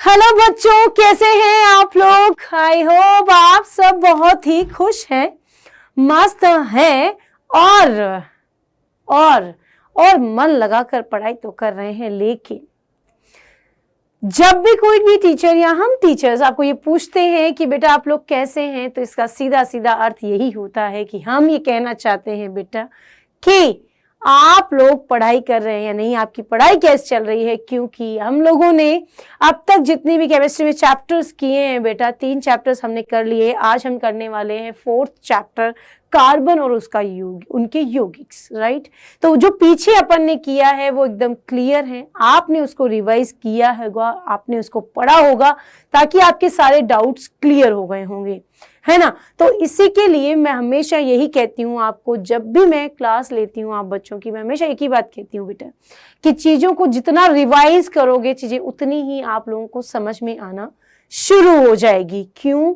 Hello बच्चों, कैसे हैं आप लोग। आई होप आप सब बहुत ही खुश हैं, मस्त हैं और मन लगाकर पढ़ाई तो कर रहे हैं। लेकिन जब भी कोई भी टीचर या हम टीचर्स आपको ये पूछते हैं कि बेटा आप लोग कैसे हैं, तो इसका सीधा सीधा अर्थ यही होता है कि हम ये कहना चाहते हैं बेटा कि आप लोग पढ़ाई कर रहे हैं या नहीं, आपकी पढ़ाई कैसे चल रही है। क्योंकि हम लोगों ने अब तक जितनी भी केमिस्ट्री में चैप्टर्स किए हैं बेटा, 3 चैप्टर्स हमने कर लिए। आज हम करने वाले हैं 4th चैप्टर, कार्बन और उसका उनके यौगिक्स, राइट। तो जो पीछे अपन ने किया है वो एकदम क्लियर है, आपने उसको रिवाइज किया होगा, आपने उसको पढ़ा होगा, ताकि आपके सारे डाउट्स क्लियर हो गए होंगे, है ना। तो इसी के लिए मैं हमेशा यही कहती हूँ आपको, जब भी मैं क्लास लेती हूँ आप बच्चों की, मैं हमेशा एक ही बात कहती हूँ बेटा कि चीजों को जितना रिवाइज करोगे चीजें उतनी ही आप लोगों को समझ में आना शुरू हो जाएगी। क्यों?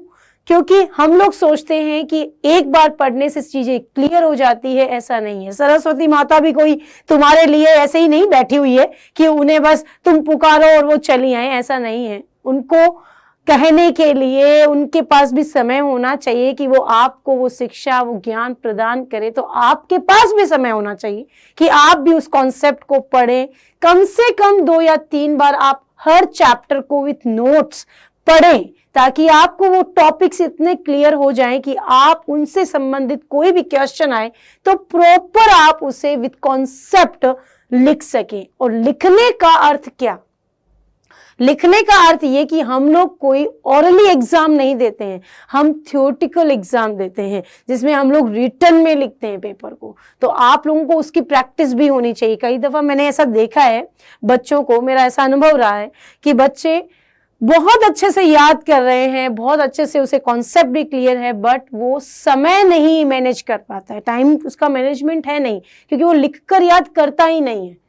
क्योंकि हम लोग सोचते हैं कि एक बार पढ़ने से चीजें क्लियर हो जाती है, ऐसा नहीं है। सरस्वती माता भी कोई तुम्हारे लिए ऐसे ही नहीं बैठी हुई है कि उन्हें बस तुम पुकारो और वो चली आए, ऐसा नहीं है। उनको कहने के लिए उनके पास भी समय होना चाहिए कि वो आपको वो शिक्षा, वो ज्ञान प्रदान करे। तो आपके पास भी समय होना चाहिए कि आप भी उस कॉन्सेप्ट को पढ़ें। कम से कम 2 या 3 बार आप हर चैप्टर को विथ नोट्स पढ़ें, ताकि आपको वो टॉपिक्स इतने क्लियर हो जाएं कि आप उनसे संबंधित कोई भी क्वेश्चन आए तो प्रॉपर आप उसे विथ कॉन्सेप्ट लिख सकें। और लिखने का अर्थ क्या? लिखने का अर्थ ये कि हम लोग कोई ओरली एग्जाम नहीं देते हैं, हम थ्योरेटिकल एग्जाम देते हैं, जिसमें हम लोग रिटन में लिखते हैं पेपर को। तो आप लोगों को उसकी प्रैक्टिस भी होनी चाहिए। कई दफा मैंने ऐसा देखा है बच्चों को, मेरा ऐसा अनुभव रहा है कि बच्चे बहुत अच्छे से याद कर रहे हैं, बहुत अच्छे से उसे कॉन्सेप्ट भी क्लियर है, बट वो समय नहीं मैनेज कर पाता है, टाइम उसका मैनेजमेंट है नहीं, क्योंकि वो लिखकर याद करता ही नहीं है।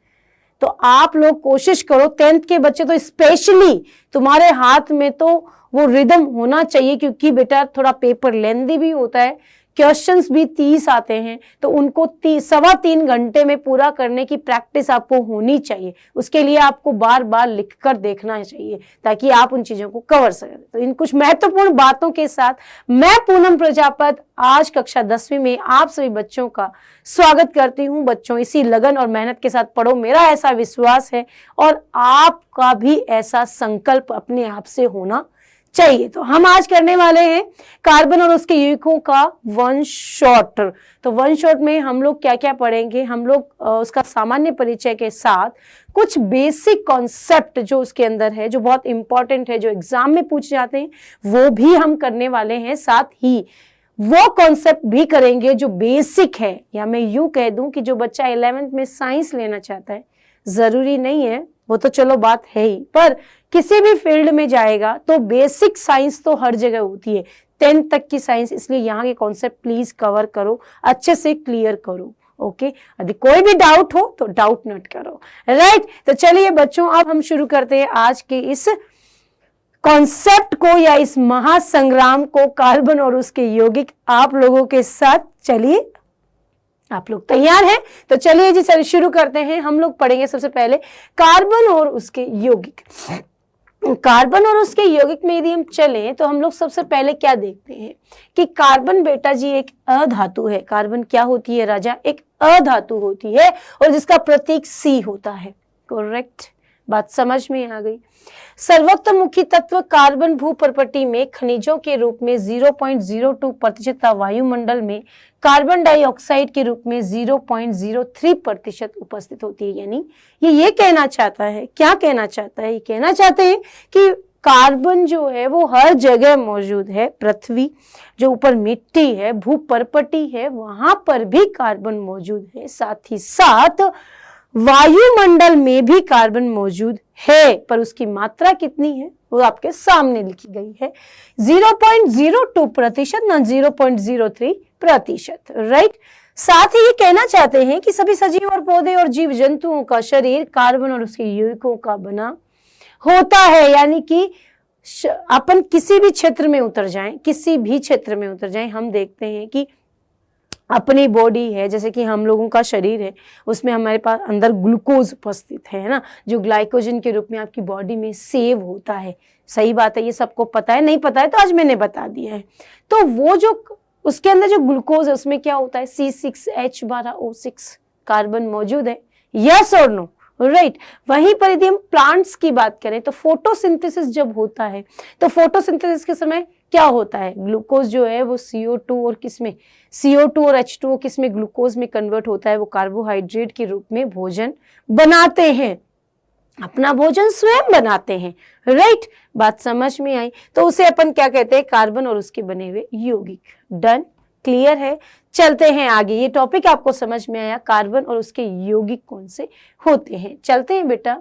तो आप लोग कोशिश करो, 10th के बच्चे तो स्पेशली, तुम्हारे हाथ में तो वो रिदम होना चाहिए, क्योंकि बेटा थोड़ा पेपर लेंथी भी होता है, क्वेश्चंस भी 30 आते हैं, तो उनको 3.25 घंटे में पूरा करने की प्रैक्टिस आपको होनी चाहिए। उसके लिए आपको बार बार लिखकर देखना चाहिए ताकि आप उन चीजों को कवर सकें। तो इन कुछ महत्वपूर्ण बातों के साथ मैं पूनम प्रजापत आज कक्षा 10वीं में आप सभी बच्चों का स्वागत करती हूँ। बच्चों, इसी लगन और मेहनत के साथ पढ़ो, मेरा ऐसा विश्वास है, और आपका भी ऐसा संकल्प अपने आप से होना चाहिए। तो हम आज करने वाले हैं कार्बन और उसके यौगिकों का वन शॉट। तो वन शॉट में हम लोग क्या क्या पढ़ेंगे, हम लोग उसका सामान्य परिचय के साथ कुछ बेसिक कॉन्सेप्ट जो उसके अंदर है, जो बहुत इंपॉर्टेंट है, जो एग्जाम में पूछे जाते हैं, वो भी हम करने वाले हैं। साथ ही वो कॉन्सेप्ट भी करेंगे जो बेसिक है, या मैं यूं कह दूं कि जो बच्चा 11th में साइंस लेना चाहता है, जरूरी नहीं है, वो तो चलो बात है ही, पर किसी भी फील्ड में जाएगा तो बेसिक साइंस तो हर जगह होती है, 10th तक की साइंस। इसलिए यहाँ के कॉन्सेप्ट प्लीज कवर करो, अच्छे से क्लियर करो। ओके, यदि कोई भी डाउट हो तो डाउट नोट करो, राइट। तो चलिए बच्चों, अब हम शुरू करते हैं आज के इस कॉन्सेप्ट को, या इस महासंग्राम को, कार्बन और उसके यौगिक आप लोगों के साथ। चलिए, आप लोग तैयार हैं? तो चलिए जी, चलिए शुरू करते हैं। हम लोग पढ़ेंगे सबसे पहले कार्बन और उसके यौगिक। कार्बन और उसके यौगिक में यदि हम चलें तो हम लोग सबसे पहले क्या देखते हैं कि कार्बन बेटा जी एक अधातु है। कार्बन क्या होती है राजा? एक अधातु होती है, और जिसका प्रतीक C होता है। करेक्ट, बात समझ में आ गई। सर्वोत्तमुखी तत्व कार्बन भूपर्पटी में खनिजों के रूप में 0.02% वायुमंडल में कार्बन डाइऑक्साइड के रूप में 0.03% उपस्थित होती है। यानी ये कहना चाहता है, क्या कहना चाहता है? ये कहना चाहते हैं कि कार्बन जो है वो हर जगह मौजूद है। पृथ्वी जो ऊपर मिट्टी है, भूपर्पटी है, वहां पर भी कार्बन मौजूद है। साथ ही साथ वायुमंडल में भी कार्बन मौजूद है, पर उसकी मात्रा कितनी है वो आपके सामने लिखी गई है, 0.02% ना 0.03%, राइट। साथ ही ये कहना चाहते हैं कि सभी सजीव और पौधे और जीव जंतुओं का शरीर कार्बन और उसके यौगिकों का बना होता है। यानी कि अपन किसी भी क्षेत्र में उतर जाएं, किसी भी क्षेत्र में उतर जाएं, हम देखते हैं कि अपनी बॉडी है, जैसे कि हम लोगों का शरीर है, उसमें हमारे पास अंदर ग्लूकोज उपस्थित है ना, जो ग्लाइकोजन के रूप में आपकी बॉडी में सेव होता है। सही बात है, ये सबको पता है, नहीं पता है तो आज मैंने बता दिया है। तो वो जो उसके अंदर जो ग्लूकोज है उसमें क्या होता है, C6H12O6 कार्बन मौजूद है। यस और नो? राइट। वहीं पर यदि हम प्लांट्स की बात करें तो फोटोसिंथेसिस जब होता है तो फोटोसिंथेसिस के समय क्या होता है, ग्लूकोज जो है वो CO2 और किसमें, CO2 और H2O किसमें, ग्लूकोज में कन्वर्ट होता है। वो कार्बोहाइड्रेट के रूप में भोजन बनाते हैं, अपना भोजन स्वयं बनाते हैं। राइट, बात समझ में आई? तो उसे अपन क्या कहते हैं, कार्बन और उसके बने हुए यौगिक। डन, क्लियर है? चलते हैं आगे। ये टॉपिक आपको समझ में आया, कार्बन और उसके यौगिक कौन से होते हैं। चलते हैं बेटा,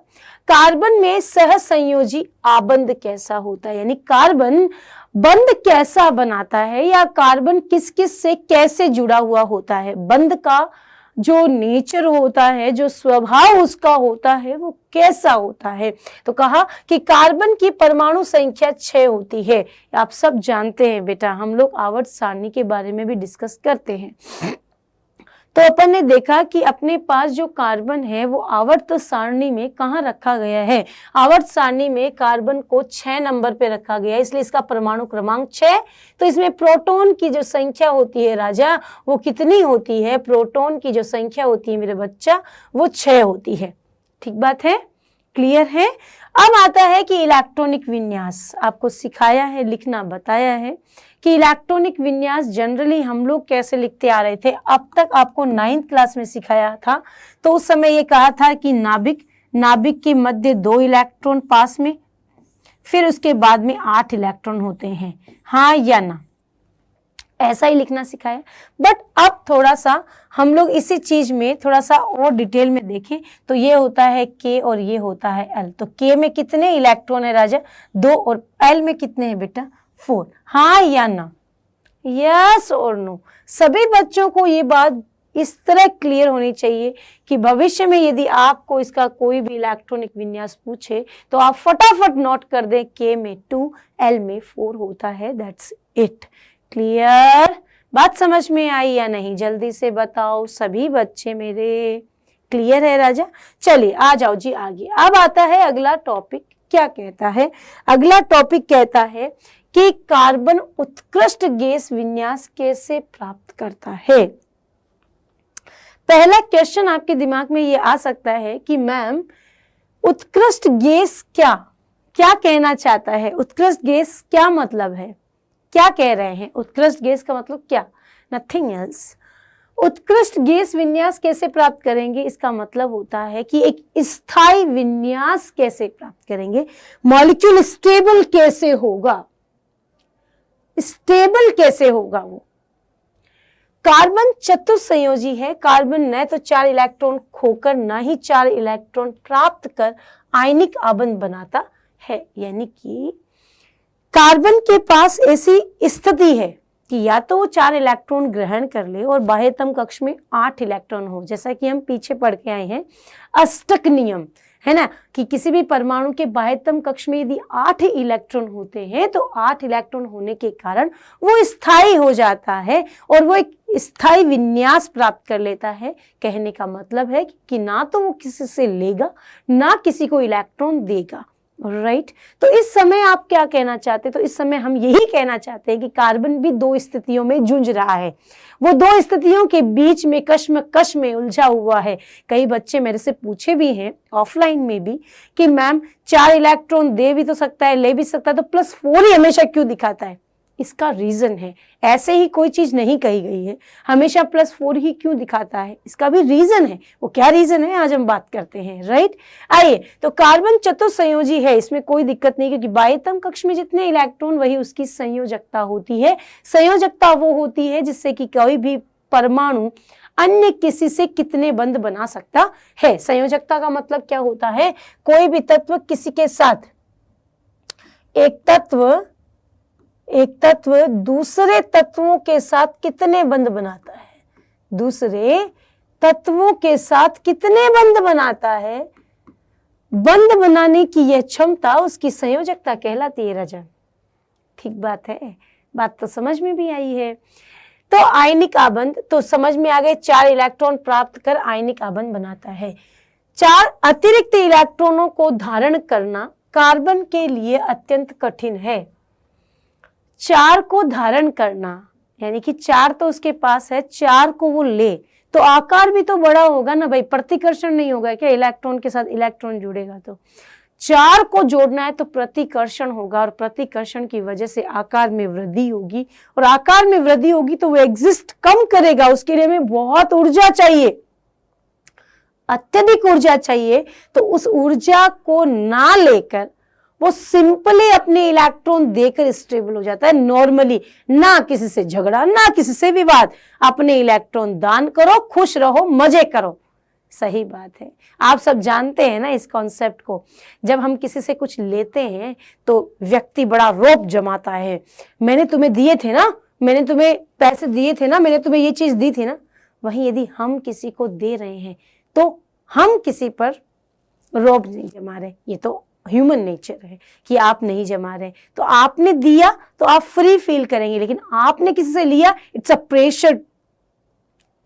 कार्बन में सहसंयोजी आबंध कैसा होता है, यानी कार्बन बंध कैसा बनाता है, या कार्बन किस किस से कैसे जुड़ा हुआ होता है। बंध का जो नेचर होता है, जो स्वभाव उसका होता है, वो कैसा होता है। तो कहा कि कार्बन की परमाणु संख्या 6 होती है। आप सब जानते हैं बेटा, हम लोग आवर्त सारणी के बारे में भी डिस्कस करते हैं। तो अपन ने देखा कि अपने पास जो कार्बन है वो आवर्त सारणी में कहाँ रखा गया है, आवर्त सारणी में कार्बन को 6 नंबर पे रखा गया है, इसलिए इसका परमाणु क्रमांक 6। तो इसमें प्रोटॉन की जो संख्या होती है राजा, वो कितनी होती है, प्रोटॉन की जो संख्या होती है मेरे बच्चा, वो 6 होती है। ठीक बात है, क्लियर है? अब आता है कि इलेक्ट्रॉनिक विन्यास, आपको सिखाया है, लिखना बताया है कि इलेक्ट्रॉनिक विन्यास जनरली हम लोग कैसे लिखते आ रहे थे। अब तक आपको 9th क्लास में सिखाया था, तो उस समय ये कहा था कि नाभिक के मध्य 2 इलेक्ट्रॉन पास में, फिर उसके बाद में 8 इलेक्ट्रॉन होते हैं, हाँ या ना, ऐसा ही लिखना सिखाया। बट अब थोड़ा सा हम लोग इसी चीज में थोड़ा सा और डिटेल में देखें तो ये होता है K और ये होता है L। तो K में कितने इलेक्ट्रॉन है राजा, 2, और L में कितने हैं बेटा, 4, हाँ या ना, यस और नो। सभी बच्चों को ये बात इस तरह क्लियर होनी चाहिए कि भविष्य में यदि आपको इसका कोई भी इलेक्ट्रॉनिक विन्यास पूछे तो आप फटाफट नोट कर दें, K में 2, L में 4 होता है, दैट्स इट। क्लियर? बात समझ में आई या नहीं, जल्दी से बताओ सभी बच्चे मेरे। क्लियर है राजा? चलिए आ जाओ जी आगे। अब आता है अगला टॉपिक, क्या कहता है, अगला टॉपिक कहता है कि कार्बन उत्कृष्ट गैस विन्यास कैसे प्राप्त करता है। पहला क्वेश्चन आपके दिमाग में ये आ सकता है कि मैम उत्कृष्ट गैस क्या कहना चाहता है, उत्कृष्ट गैस क्या मतलब है, क्या कह रहे हैं, उत्कृष्ट गैस का मतलब क्या, नथिंग एल्स। उत्कृष्ट गैस विन्यास कैसे प्राप्त करेंगे, इसका मतलब होता है कि एक स्थायी विन्यास कैसे प्राप्त करेंगे, मॉलिक्यूल स्टेबल कैसे होगा, स्टेबल कैसे होगा वो। कार्बन चतुस्संयोजी है, कार्बन न तो 4 इलेक्ट्रॉन खोकर न ही 4 इलेक्ट्रॉन प्राप्त कर आयनिक आबंध बनाता है, यानी कि कार्बन के पास ऐसी स्थिति है कि या तो वो 4 इलेक्ट्रॉन ग्रहण कर ले और बाह्यतम कक्ष में 8 इलेक्ट्रॉन हो, जैसा कि हम पीछे पढ़ के आए हैं अष्टक नियम, है ना, कि किसी भी परमाणु के बाह्यतम कक्ष में यदि 8 इलेक्ट्रॉन होते हैं तो 8 इलेक्ट्रॉन होने के कारण वो स्थायी हो जाता है और वो एक स्थायी विन्यास प्राप्त कर लेता है। कहने का मतलब है कि ना तो वो किसी से लेगा ना किसी को इलेक्ट्रॉन देगा। राइट, तो इस समय आप क्या कहना चाहते हैं, तो इस समय हम यही कहना चाहते हैं कि कार्बन भी 2 स्थितियों में जूझ रहा है, वो 2 स्थितियों के बीच में कश्मकश में उलझा हुआ है। कई बच्चे मेरे से पूछे भी हैं ऑफलाइन में भी कि मैम 4 इलेक्ट्रॉन दे भी तो सकता है, ले भी सकता है, तो +4 ही हमेशा क्यों दिखाता है। इसका रीजन है, ऐसे ही कोई चीज नहीं कही गई है, हमेशा +4 ही क्यों दिखाता है, इसका भी रीजन है। वो क्या रीजन है आज हम बात करते हैं। राइट, आइए, तो कार्बन चतुस्संयोजी है, इसमें कोई दिक्कत नहीं, क्योंकि बाह्यतम कक्ष में जितने इलेक्ट्रॉन वही उसकी संयोजकता होती है। संयोजकता वो होती है जिससे कि कोई भी परमाणु अन्य किसी से कितने बंध बना सकता है। संयोजकता का मतलब क्या होता है, कोई भी तत्व किसी के साथ, एक तत्व दूसरे तत्वों के साथ कितने बंध बनाता है, दूसरे तत्वों के साथ कितने बंध बनाता है, बंध बनाने की यह क्षमता उसकी संयोजकता कहलाती है राजा। ठीक बात है, बात तो समझ में भी आई है। तो आयनिक आबंध, तो समझ में आ गए, 4 इलेक्ट्रॉन प्राप्त कर आयनिक आबंध बनाता है। 4 अतिरिक्त इलेक्ट्रॉनों को धारण करना कार्बन के लिए अत्यंत कठिन है। 4 को धारण करना यानी कि 4 तो उसके पास है, 4 को वो ले तो आकार भी तो बड़ा होगा ना भाई, प्रतिकर्षण नहीं होगा क्या, इलेक्ट्रॉन के साथ इलेक्ट्रॉन जुड़ेगा तो 4 को जोड़ना है तो प्रतिकर्षण होगा, और प्रतिकर्षण की वजह से आकार में वृद्धि होगी, और आकार में वृद्धि होगी तो वो एग्जिस्ट कम करेगा, उसके लिए हमें बहुत ऊर्जा चाहिए, अत्यधिक ऊर्जा चाहिए। तो उस ऊर्जा को ना लेकर वो सिंपली अपने इलेक्ट्रॉन देकर स्टेबल हो जाता है नॉर्मली, ना किसी से झगड़ा ना किसी से विवाद, अपने इलेक्ट्रॉन दान करो, खुश रहो, मजे करो। सही बात है, आप सब जानते हैं ना इस कॉन्सेप्ट को। जब हम किसी से कुछ लेते हैं तो व्यक्ति बड़ा रौब जमाता है, मैंने तुम्हें दिए थे ना, मैंने तुम्हें पैसे दिए थे ना, मैंने तुम्हें ये चीज दी थी ना। वहीं यदि हम किसी को दे रहे हैं तो हम किसी पर रौब नहीं जमा रहे, ये तो ह्यूमन नेचर है कि आप नहीं जमा रहे। तो आपने दिया तो आप फ्री फील करेंगे, लेकिन आपने किसी से लिया, इट्स अ प्रेशर,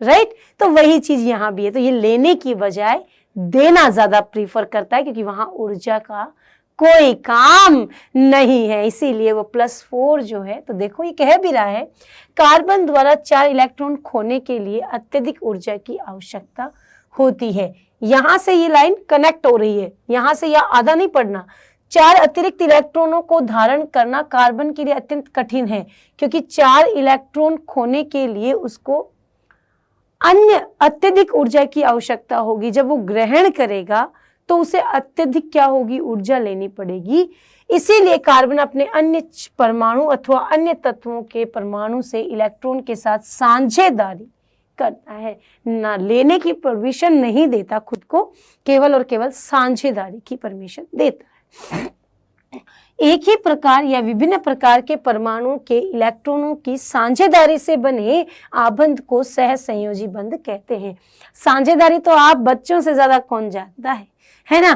राइट। तो वही चीज यहां भी है, तो ये लेने की बजाय देना ज्यादा प्रीफर करता है, क्योंकि वहां ऊर्जा का कोई काम नहीं है, इसीलिए वो +4 जो है। तो देखो ये कह भी रहा है कार्बन द्वारा 4 इलेक्ट्रॉन खोने के लिए अत्यधिक ऊर्जा की आवश्यकता होती है। यहां से ये लाइन कनेक्ट हो रही है, यहां से यह आधा नहीं पढ़ना। 4 अतिरिक्त इलेक्ट्रॉनों को धारण करना कार्बन के लिए अत्यंत कठिन है, क्योंकि 4 इलेक्ट्रॉन खोने के लिए उसको अन्य अत्यधिक ऊर्जा की आवश्यकता होगी। जब वो ग्रहण करेगा तो उसे अत्यधिक क्या होगी, ऊर्जा लेनी पड़ेगी। इसीलिए कार्बन अपने अन्य परमाणु अथवा अन्य तत्वों के परमाणु से इलेक्ट्रॉन के साथ साझेदारी करता है, ना लेने की परमिशन नहीं देता खुद को, केवल और केवल साझेदारी की परमिशन देता है। एक ही प्रकार या विभिन्न प्रकार के परमाणुओं के इलेक्ट्रॉनों की साझेदारी से बने आबंध को सह संयोजी बंध कहते हैं। साझेदारी तो आप बच्चों से ज्यादा कौन जानता है ना,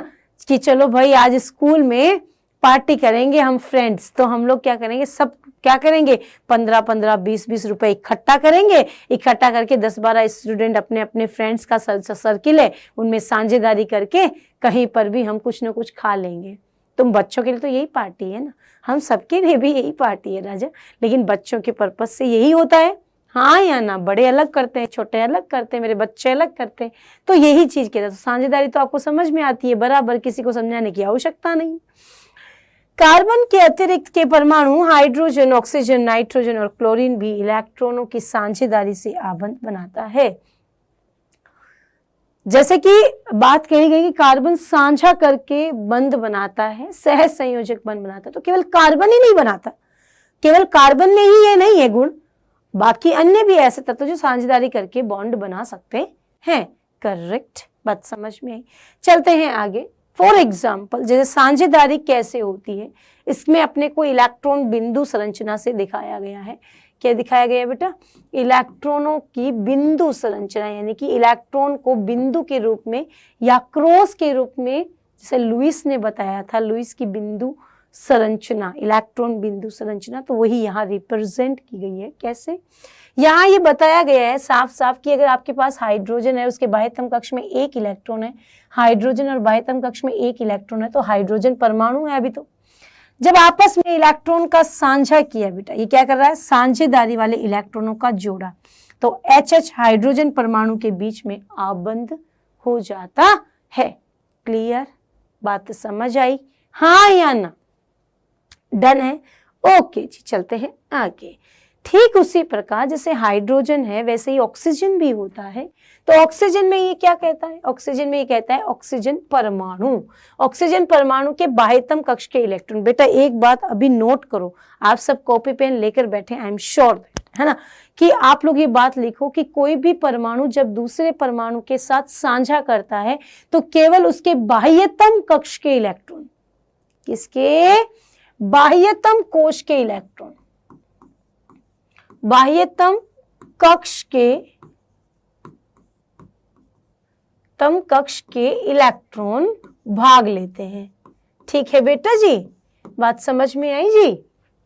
कि चलो भाई आज स्कूल में पार्टी करेंगे हम फ्रेंड्स, तो हम लोग क्या करेंगे, सब क्या करेंगे, 15-15, 20-20 रुपए इकट्ठा करेंगे, इकट्ठा करके 10-12 स्टूडेंट अपने अपने फ्रेंड्स का सर्किल है, उनमें साझेदारी करके कहीं पर भी हम कुछ ना कुछ खा लेंगे। तुम बच्चों के लिए तो यही पार्टी है ना, हम सबके लिए भी यही पार्टी है राजा, लेकिन बच्चों के पर्पस से यही होता है, हाँ या ना। बड़े अलग करते हैं, छोटे अलग करते हैं, मेरे बच्चे अलग करते हैं, तो यही चीज कहता है। तो साझेदारी तो आपको समझ में आती है बराबर, किसी को समझाने की आवश्यकता नहीं। कार्बन के अतिरिक्त के परमाणु हाइड्रोजन, ऑक्सीजन, नाइट्रोजन और क्लोरीन भी इलेक्ट्रॉनों की साझेदारी से आबंध बनाता है। जैसे कि बात कही गई कि कार्बन साझा करके बंध बनाता है, सह संयोजक बंध बनाता है, तो केवल कार्बन ही नहीं बनाता, केवल कार्बन में ही ये नहीं है गुण, बाकी अन्य भी ऐसे तत्व जो साझेदारी करके बॉन्ड बना सकते हैं। करेक्ट, बात समझ में आई। चलते हैं आगे। फॉर एग्जाम्पल, जैसे साझेदारी कैसे होती है, इसमें अपने को इलेक्ट्रॉन बिंदु संरचना से दिखाया गया है। क्या दिखाया गया है बेटा, इलेक्ट्रॉनों की बिंदु संरचना, यानी कि इलेक्ट्रॉन को बिंदु के रूप में या क्रॉस के रूप में, जैसे लुईस ने बताया था, लुईस की बिंदु संरचना, इलेक्ट्रॉन बिंदु संरचना, तो वही यहाँ रिप्रेजेंट की गई है। कैसे, यहाँ ये बताया गया है साफ साफ कि अगर आपके पास हाइड्रोजन है, उसके बाह्यतम कक्ष में 1 इलेक्ट्रॉन है, हाइड्रोजन और बाह्यतम कक्ष में 1 इलेक्ट्रॉन है, तो हाइड्रोजन परमाणु है अभी। तो जब आपस में इलेक्ट्रॉन का साझा किया बेटा, ये क्या कर रहा है, साझेदारी वाले इलेक्ट्रॉनों का जोड़ा, तो HH हाइड्रोजन परमाणु के बीच में आबंध हो जाता है। क्लियर, बात समझ आई, हाँ या ना, डन है, ओके जी। चलते हैं आगे। ठीक उसी प्रकार जैसे हाइड्रोजन है वैसे ही ऑक्सीजन भी होता है। तो ऑक्सीजन में ये क्या कहता है, ऑक्सीजन में ये कहता है ऑक्सीजन परमाणु, ऑक्सीजन परमाणु के बाह्यतम कक्ष के इलेक्ट्रॉन। बेटा एक बात अभी नोट करो, आप सब कॉपी पेन लेकर बैठे, आई एम श्योर है ना, कि आप लोग ये बात लिखो कि कोई भी परमाणु जब दूसरे परमाणु के साथ साझा करता है तो केवल उसके बाह्यतम कक्ष के इलेक्ट्रॉन, किसके, बाह्यतम कोश के इलेक्ट्रॉन, बाह्यतम कक्ष के इलेक्ट्रॉन भाग लेते हैं। ठीक है बेटा जी, बात समझ में आई जी,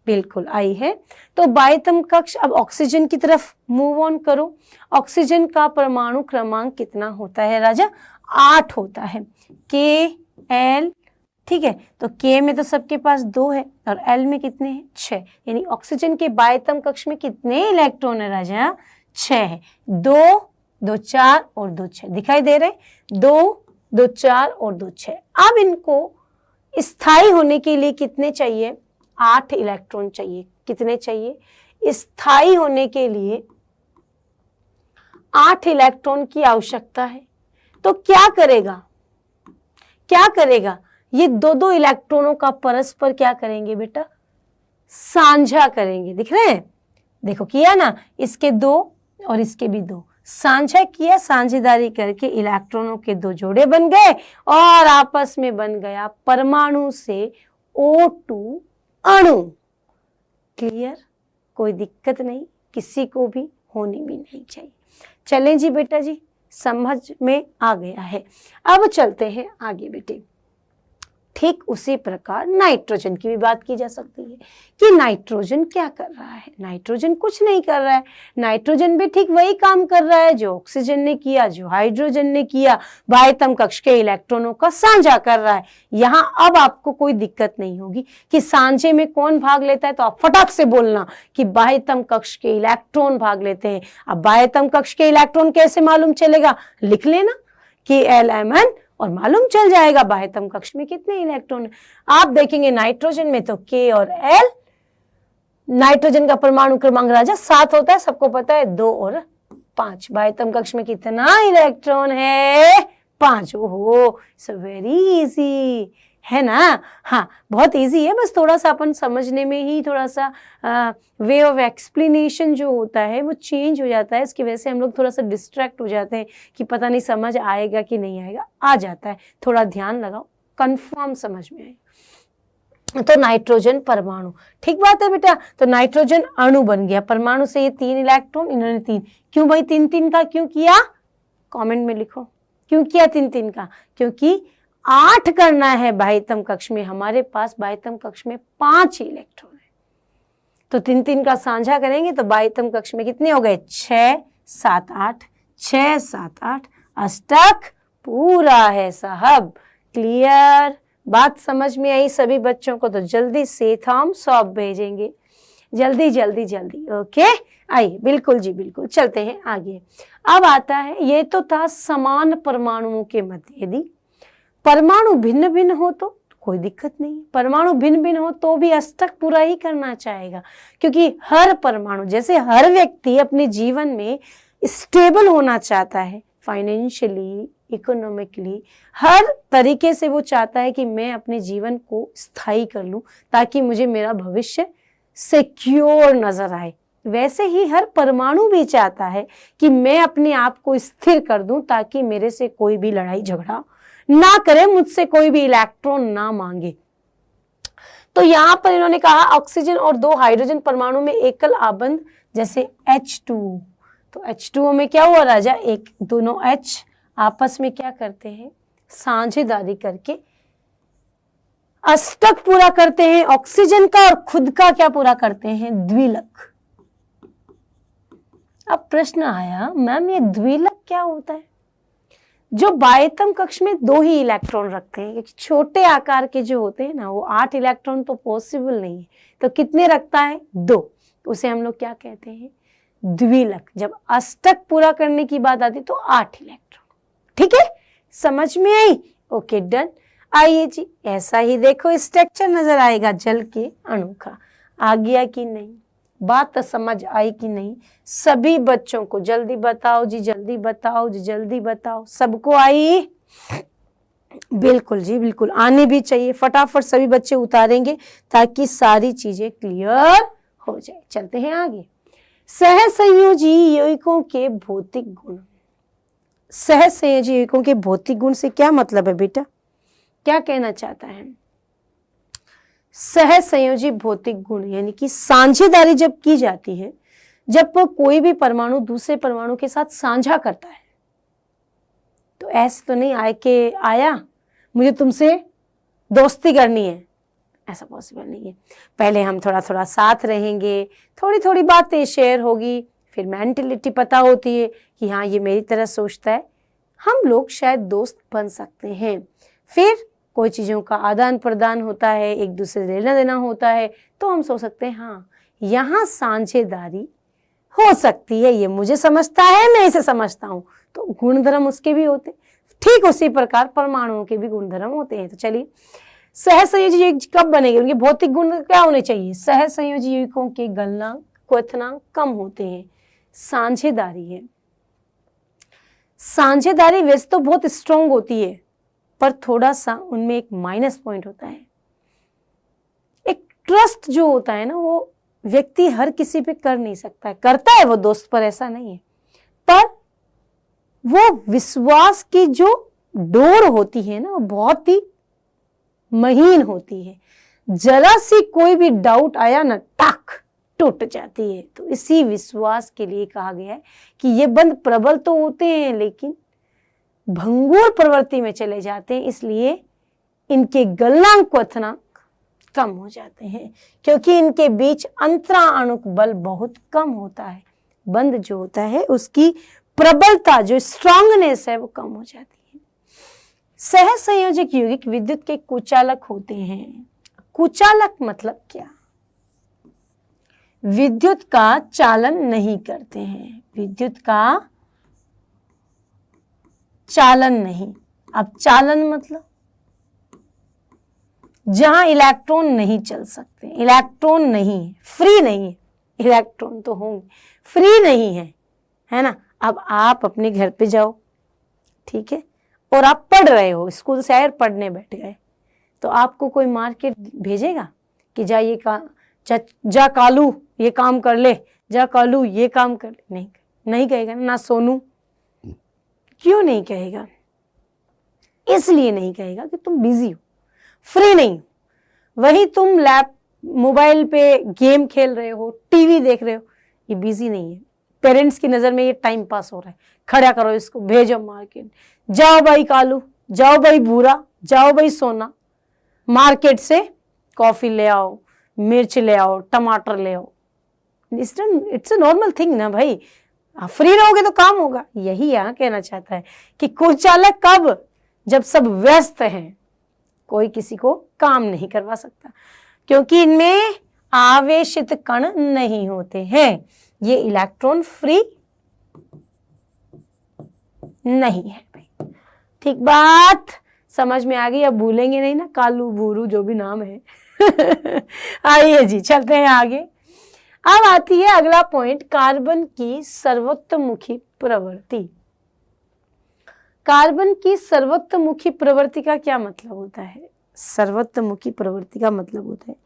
बिल्कुल आई है। तो बाह्यतम कक्ष, अब ऑक्सीजन की तरफ मूव ऑन करो। ऑक्सीजन का परमाणु क्रमांक कितना होता है राजा? 8 होता है। KL, ठीक है, तो K में तो सबके पास 2 है और L में कितने हैं? 6। यानी ऑक्सीजन के बाह्यतम कक्ष में कितने इलेक्ट्रॉन है राजा? 6 है। 2, 2, 4 और 2, 6 दिखाई दे रहे? 2, 2, 4 और 2, 6। अब इनको स्थायी होने के लिए कितने चाहिए? 8 इलेक्ट्रॉन चाहिए। कितने चाहिए? स्थायी होने के लिए 8 इलेक्ट्रॉन की आवश्यकता है। तो क्या करेगा? क्या करेगा? ये दो इलेक्ट्रॉनों का परस्पर क्या करेंगे बेटा? साझा करेंगे। दिख रहे हैं? देखो किया ना, इसके 2 और इसके भी 2 साझा किया, साझेदारी करके इलेक्ट्रॉनों के 2 जोड़े बन गए और आपस में बन गया परमाणु से O2 अणु। क्लियर? कोई दिक्कत नहीं, किसी को भी होनी भी नहीं चाहिए। चलें जी बेटा जी, समझ में आ गया है। अब चलते हैं आगे बेटे। ठीक उसी प्रकार नाइट्रोजन की भी बात की जा सकती है कि नाइट्रोजन क्या कर रहा है? नाइट्रोजन कुछ नहीं कर रहा है। नाइट्रोजन भी ठीक वही काम कर रहा है जो ऑक्सीजन ने किया, जो हाइड्रोजन ने किया, बाह्यतम कक्ष के इलेक्ट्रॉनों का साझा कर रहा है। यहाँ अब आपको कोई दिक्कत नहीं होगी कि साझे में कौन भाग लेता है, तो आप फटाक से बोलना कि बाह्यतम कक्ष के इलेक्ट्रॉन भाग लेते हैं। अब बाह्यतम कक्ष के इलेक्ट्रॉन कैसे मालूम चलेगा? लिख लेना कि LMN और मालूम चल जाएगा बाह्यतम कक्ष में कितने इलेक्ट्रॉन है। आप देखेंगे नाइट्रोजन में तो K और L, नाइट्रोजन का परमाणु क्रमांक राजा 7 होता है, सबको पता है, 2 और 5। बाह्यतम कक्ष में कितना इलेक्ट्रॉन है? 5। ओहो, इट्स वेरी इजी है ना? हाँ, बहुत इजी है, बस थोड़ा सा अपन समझने में ही थोड़ा सा वे ऑफ एक्सप्लेनेशन जो होता है वो चेंज हो जाता है। इसकी वजह से हम लोग थोड़ा सा डिस्ट्रैक्ट हो जाते हैं कि पता नहीं समझ आएगा कि नहीं आएगा। आ जाता है, थोड़ा ध्यान लगाओ, कंफर्म समझ में आएगा। तो नाइट्रोजन परमाणु, ठीक बात है बेटा। तो नाइट्रोजन अणु बन गया, परमाणु से ये 3 इलेक्ट्रॉन, इन्होंने 3। क्यों भाई 3-3 का क्यों किया? कमेंट में लिखो क्यों किया 3-3 का? क्योंकि 8 करना है बाह्यतम कक्ष में, हमारे पास बाह्यतम कक्ष में 5 इलेक्ट्रॉन है, तो 3-3 का साझा करेंगे तो बाह्यतम कक्ष में कितने हो गए? 6, 7, 8, 6, 7, 8, अष्टक पूरा है साहब। क्लियर? बात समझ में आई सभी बच्चों को? तो जल्दी से थम्स अप भेजेंगे, जल्दी जल्दी जल्दी। ओके, आइए, बिल्कुल जी बिल्कुल, चलते हैं आगे। अब आता है, ये तो था समान परमाणुओं के मध्य। यदि परमाणु भिन्न भिन्न हो तो कोई दिक्कत नहीं, परमाणु भिन्न भिन्न हो तो भी अष्टक पूरा ही करना चाहेगा, क्योंकि हर परमाणु, जैसे हर व्यक्ति अपने जीवन में स्टेबल होना चाहता है, फाइनेंशियली, इकोनॉमिकली, हर तरीके से वो चाहता है कि मैं अपने जीवन को स्थायी कर लूं ताकि मुझे मेरा भविष्य सिक्योर नजर आए। वैसे ही हर परमाणु भी चाहता है कि मैं अपने आप को स्थिर कर दूं ताकि मेरे से कोई भी लड़ाई झगड़ा ना करे, मुझसे कोई भी इलेक्ट्रॉन ना मांगे। तो यहां पर इन्होंने कहा ऑक्सीजन और 2 हाइड्रोजन परमाणु में एकल आबंध, जैसे H2O। तो H2O में क्या हुआ राजा? एक दोनों H आपस में क्या करते हैं? साझेदारी करके अष्टक पूरा करते हैं ऑक्सीजन का, और खुद का क्या पूरा करते हैं? द्विलक। अब प्रश्न आया, मैम ये द्विलक क्या होता है? जो बाह्यतम कक्ष में 2 ही इलेक्ट्रॉन रखते हैं, क्योंकि छोटे आकार के जो होते हैं ना, वो 8 इलेक्ट्रॉन तो पॉसिबल नहीं है, तो कितने रखता है? 2। उसे हम लोग क्या कहते हैं? द्विलक। जब अष्टक पूरा करने की बात आती तो 8 इलेक्ट्रॉन। ठीक है, समझ में आई? Okay, done. आइए जी, ऐसा ही देखो स्ट्रक्चर नजर आएगा जल के अणु का। आ गया कि नहीं? बात तो समझ आई कि नहीं? सभी बच्चों को जल्दी बताओ जी, जल्दी बताओ जी, जल्दी बताओ। सबको आई? बिल्कुल जी बिल्कुल, आने भी चाहिए। फटाफट सभी बच्चे उतारेंगे ताकि सारी चीजें क्लियर हो जाए। चलते हैं आगे। सहसंयोजी यौगिकों के भौतिक गुण। सहसंयोजी यौगिकों के भौतिक गुण से क्या मतलब है बेटा? क्या कहना चाहता है? सहसंयोजी भौतिक गुण यानी कि साझेदारी जब की जाती है, जब कोई भी परमाणु दूसरे परमाणु के साथ साझा करता है, तो ऐसे तो नहीं आए कि आया मुझे तुमसे दोस्ती करनी है, ऐसा पॉसिबल नहीं है। पहले हम थोड़ा थोड़ा साथ रहेंगे, थोड़ी थोड़ी बातें शेयर होगी, फिर मेंटलिटी पता होती है कि हाँ ये मेरी तरह सोचता है, हम लोग शायद दोस्त बन सकते हैं। फिर कोई चीज़ों का आदान प्रदान होता है, एक दूसरे से लेना देना होता है, तो हम सोच सकते हैं हाँ यहाँ साझेदारी हो सकती है, ये मुझे समझता है, मैं इसे समझता हूँ, तो गुणधर्म उसके भी होते हैं। ठीक उसी प्रकार परमाणुओं के भी गुणधर्म होते हैं। तो चलिए, सहसंयोजी यौगिक कब बनेंगे, उनके भौतिक गुण क्या होने चाहिए? सहसंयोजी यौगिकों के गलनांक क्वथनांक कम होते हैं। साझेदारी है, साझेदारी वैसे तो बहुत स्ट्रॉन्ग होती है, पर थोड़ा सा उनमें एक माइनस पॉइंट होता है। एक ट्रस्ट जो होता है ना, वो व्यक्ति हर किसी पे कर नहीं सकता है, करता है वो दोस्त पर, ऐसा नहीं है, पर वो विश्वास की जो डोर होती है ना, वो बहुत ही महीन होती है। जरा सी कोई भी डाउट आया ना, टक टूट जाती है। तो इसी विश्वास के लिए कहा गया है कि ये बंध प्रबल तो होते हैं लेकिन भंगुर प्रवृत्ति में चले जाते हैं, इसलिए इनके गलनांक क्वथनांक कम हो जाते हैं, क्योंकि इनके बीच अंतराणुक बल बहुत कम होता है। बंध जो होता है उसकी प्रबलता, जो स्ट्रांगनेस है, वो कम हो जाती है। सहसंयोजक यौगिक विद्युत के कुचालक होते हैं। कुचालक मतलब क्या? विद्युत का चालन नहीं करते हैं, विद्युत का चालन नहीं। अब चालन मतलब जहां इलेक्ट्रॉन नहीं चल सकते, इलेक्ट्रॉन नहीं है, फ्री नहीं है, इलेक्ट्रॉन तो होंगे, फ्री नहीं है, है ना। अब आप अपने घर पे जाओ, ठीक है, और आप पढ़ रहे हो, स्कूल से आए और पढ़ने बैठ गए, तो आपको कोई मार्केट भेजेगा कि जा ये जा कालू ये काम कर ले, जा कालू ये काम कर ले? नहीं, नहीं कहेगा ना सोनू। क्यों नहीं कहेगा? इसलिए नहीं कहेगा कि तुम बिजी हो, फ्री नहीं हो। वही तुम मोबाइल पे गेम खेल रहे हो, टीवी देख रहे हो, ये बिजी नहीं है। पेरेंट्स की नजर में ये टाइम पास हो रहा है, खड़ा करो इसको, भेजो मार्केट, जाओ भाई कालू, जाओ भाई भूरा, जाओ भाई सोना, मार्केट से कॉफी ले आओ, मिर्च ले आओ, टमाटर ले आओ। इट्स अ नॉर्मल थिंग ना भाई, फ्री रहोगे तो काम होगा। यही यहाँ कहना चाहता है कि कुचालक कब? जब सब व्यस्त हैं, कोई किसी को काम नहीं करवा सकता, क्योंकि इनमें आवेशित कण नहीं होते हैं। ये इलेक्ट्रॉन फ्री नहीं है भाई। ठीक बात समझ में आ गई? अब भूलेंगे नहीं ना, कालू भूरू जो भी नाम है। आइए जी, चलते हैं आगे। अब आती है अगला पॉइंट, कार्बन की सर्वोत्तमुखी प्रवृत्ति। कार्बन की सर्वोत्तमुखी प्रवृत्ति का क्या मतलब होता है? सर्वोत्तमुखी प्रवृत्ति का मतलब होता है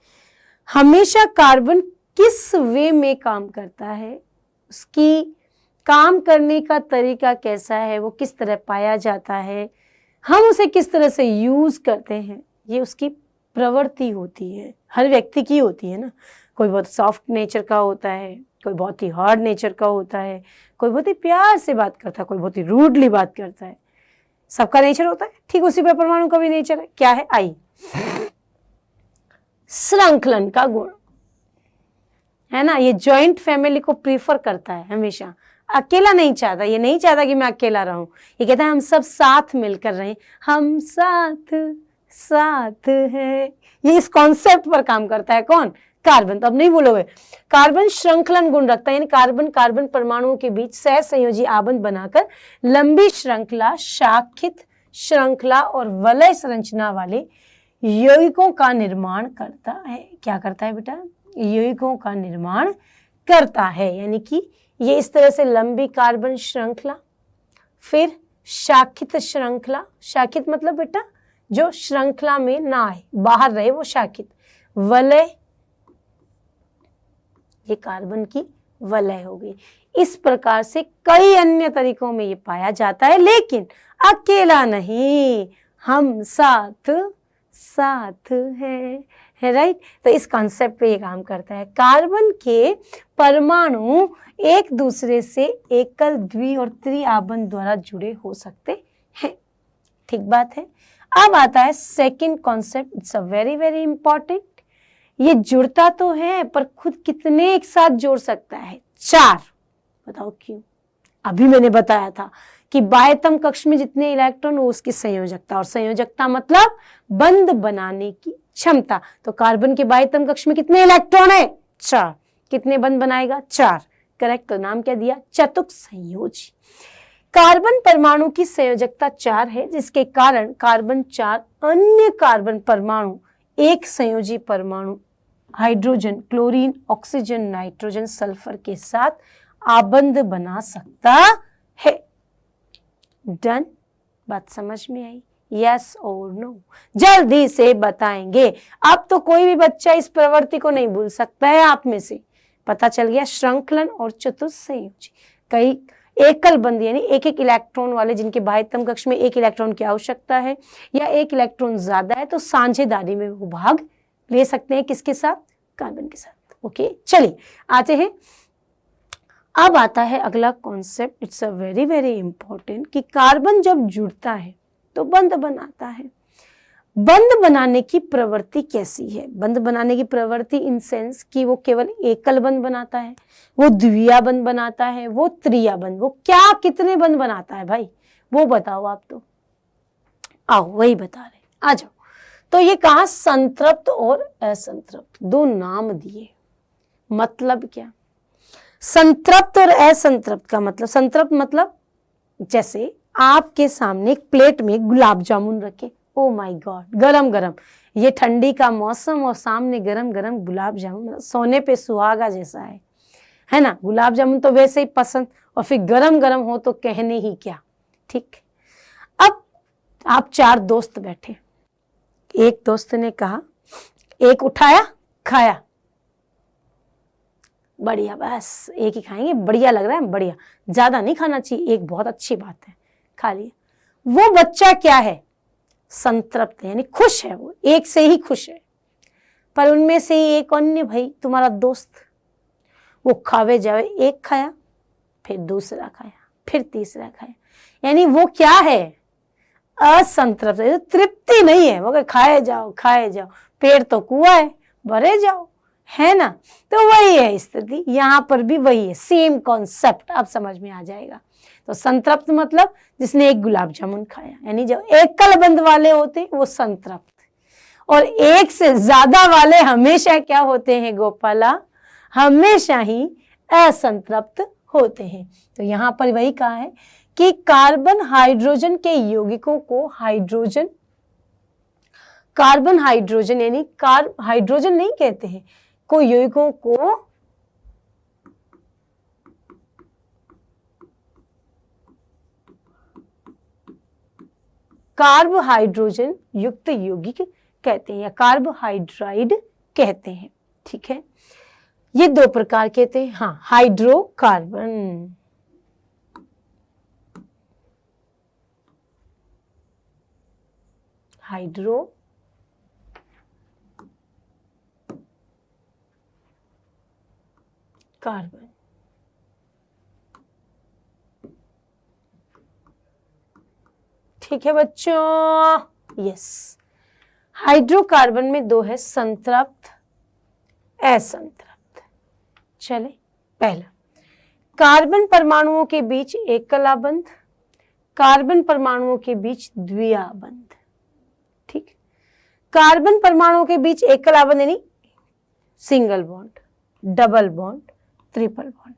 हमेशा कार्बन किस वे में काम करता है, उसकी काम करने का तरीका कैसा है, वो किस तरह पाया जाता है, हम उसे किस तरह से यूज करते हैं, ये उसकी प्रवृत्ति होती है। हर व्यक्ति की होती है ना, कोई बहुत सॉफ्ट नेचर का होता है, कोई बहुत ही हार्ड नेचर का होता है, कोई बहुत ही प्यार से बात करता है, कोई बहुत ही रूडली बात करता है। सबका नेचर होता है, ठीक उसी पर परमाणु का भी नेचर है। क्या है? आई श्रृंखलन का गुण है ना, ये जॉइंट फैमिली को प्रीफर करता है हमेशा, अकेला नहीं चाहता। ये नहीं चाहता कि मैं अकेला रहूं, ये कहता है हम सब साथ मिलकर रहें, हम साथ साथ है। ये इस कॉन्सेप्ट पर काम करता है। कौन? कार्बन। तो अब नहीं बोलोगे। कार्बन श्रृंखलन गुण रखता है, यानी कार्बन कार्बन परमाणुओं के बीच सहसंयोजी आबंध बनाकर लंबी श्रृंखला, शाखित श्रृंखला और वलय संरचना वाले यौगिकों का निर्माण करता है। क्या करता है बेटा? यौगिकों का निर्माण करता है, यानी कि ये इस तरह से लंबी कार्बन श्रृंखला, फिर शाखित श्रृंखला। शाखित मतलब बेटा जो श्रृंखला में ना आए, बाहर रहे, वो शाखित। वलय, ये कार्बन की वलय हो गई। इस प्रकार से कई अन्य तरीकों में ये पाया जाता है, लेकिन अकेला नहीं, हम साथ साथ है राइट। तो इस कॉन्सेप्ट पे ये काम करता है। कार्बन के परमाणु एक दूसरे से एकल, द्वि और त्रि आबंध द्वारा जुड़े हो सकते हैं। ठीक बात है। अब आता है second concept, it's a very very important, ये जुड़ता तो है पर खुद कितने एक साथ जोड़ सकता है? 4। बताओ क्यों? अभी मैंने बताया था कि बाह्यतम कक्ष में जितने इलेक्ट्रॉन हो उसकी संयोजकता, और संयोजकता मतलब बंध बनाने की क्षमता। तो कार्बन के बाह्यतम कक्ष में कितने इलेक्ट्रॉन है? 4। कितने बंध बनाएगा? 4। करेक्ट। तो नाम क्या दिया? चतुक संयोजी। कार्बन परमाणु की संयोजकता 4 है, जिसके कारण कार्बन 4 अन्य कार्बन परमाणु एक संयोजी परमाणु hydrogen, chlorine, oxygen, nitrogen, sulphur के साथ आबंध बना सकता है। डन? बात समझ में आई? यस और नो? जल्दी से बताएंगे। अब तो कोई भी बच्चा इस प्रवृत्ति को नहीं भूल सकता है। आप में से पता चल गया श्रृंखलन और चतुस्संयोजी। कई एकल बंध यानी एक एक इलेक्ट्रॉन वाले, जिनके बाह्यतम कक्ष में एक इलेक्ट्रॉन की आवश्यकता है या एक इलेक्ट्रॉन ज्यादा है, तो साझेदारी में वो भाग ले सकते हैं। किसके साथ? कार्बन के साथ। ओके, चलिए आते हैं। अब आता है अगला concept, it's a very very important, कि कार्बन जब जुड़ता है तो बंध बनाता है। बंध बनाने की प्रवृत्ति कैसी है? बंध बनाने की प्रवृत्ति इन सेंस कि वो केवल एकल बंध बनाता है, वो द्विया बंध बनाता है, वो त्रिया बंध, वो क्या कितने बंध बनाता है भाई? वो बताओ आप। तो आओ वही बता रहे, आ जाओ। तो ये कहा संतृप्त और असंतृप्त, दो नाम दिए। मतलब क्या? संतृप्त और असंतृप्त का मतलब, संतृप्त मतलब जैसे आपके सामने एक प्लेट में गुलाब जामुन रखे, ओ माय गॉड, गरम गरम, ये ठंडी का मौसम और सामने गरम गरम गुलाब जामुन, सोने पे सुहागा जैसा है ना? गुलाब जामुन तो वैसे ही पसंद, और फिर गरम गरम हो तो कहने ही क्या। ठीक। अब आप 4 दोस्त बैठे, एक दोस्त ने कहा, एक उठाया, खाया, बढ़िया, बस एक ही खाएंगे, बढ़िया लग रहा है, बढ़िया, ज्यादा नहीं खाना चाहिए, एक बहुत अच्छी बात है, खा लिया। वो बच्चा क्या है? संतृप्त है, यानी खुश है, वो एक से ही खुश है। पर उनमें से ही एक अन्य भाई तुम्हारा दोस्त, वो खावे जावे, एक खाया, फिर दूसरा खाया, फिर तीसरा खाया, यानी वो क्या है? असंतृप्त है, तृप्ति नहीं है। वो खाए जाओ खाए जाओ, पेट तो कुआं है, भरे जाओ, है ना? तो वही है स्थिति, यहां पर भी वही है, सेम कॉन्सेप्ट। अब समझ में आ जाएगा। तो संतृप्त मतलब जिसने एक गुलाब जामुन खाया, यानी जो एकल बंध वाले होते हैं वो संतृप्त, और एक से ज्यादा वाले हमेशा क्या होते हैं गोपाला? हमेशा ही असंतृप्त होते हैं। तो यहां पर वही कहा है कि कार्बन हाइड्रोजन के यौगिकों को कार्बन हाइड्रोजन यानी हाइड्रोजन नहीं कहते हैं, को यौगिकों को कार्बोहाइड्रोजन युक्त यौगिक कहते हैं या कार्बोहाइड्राइड कहते हैं। ठीक है, ये 2 प्रकार कहते हैं। हाँ, हाइड्रोकार्बन, कार्बन, ठीक है बच्चों? यस, हाइड्रोकार्बन में 2 है, संतृप्त, असंतृप्त। चले, पहला, कार्बन परमाणुओं के बीच एकला बंध, कार्बन परमाणुओं के बीच द्विया बंध। ठीक, कार्बन परमाणुओं के बीच एकला बंध यानी single bond, double bond, triple bond,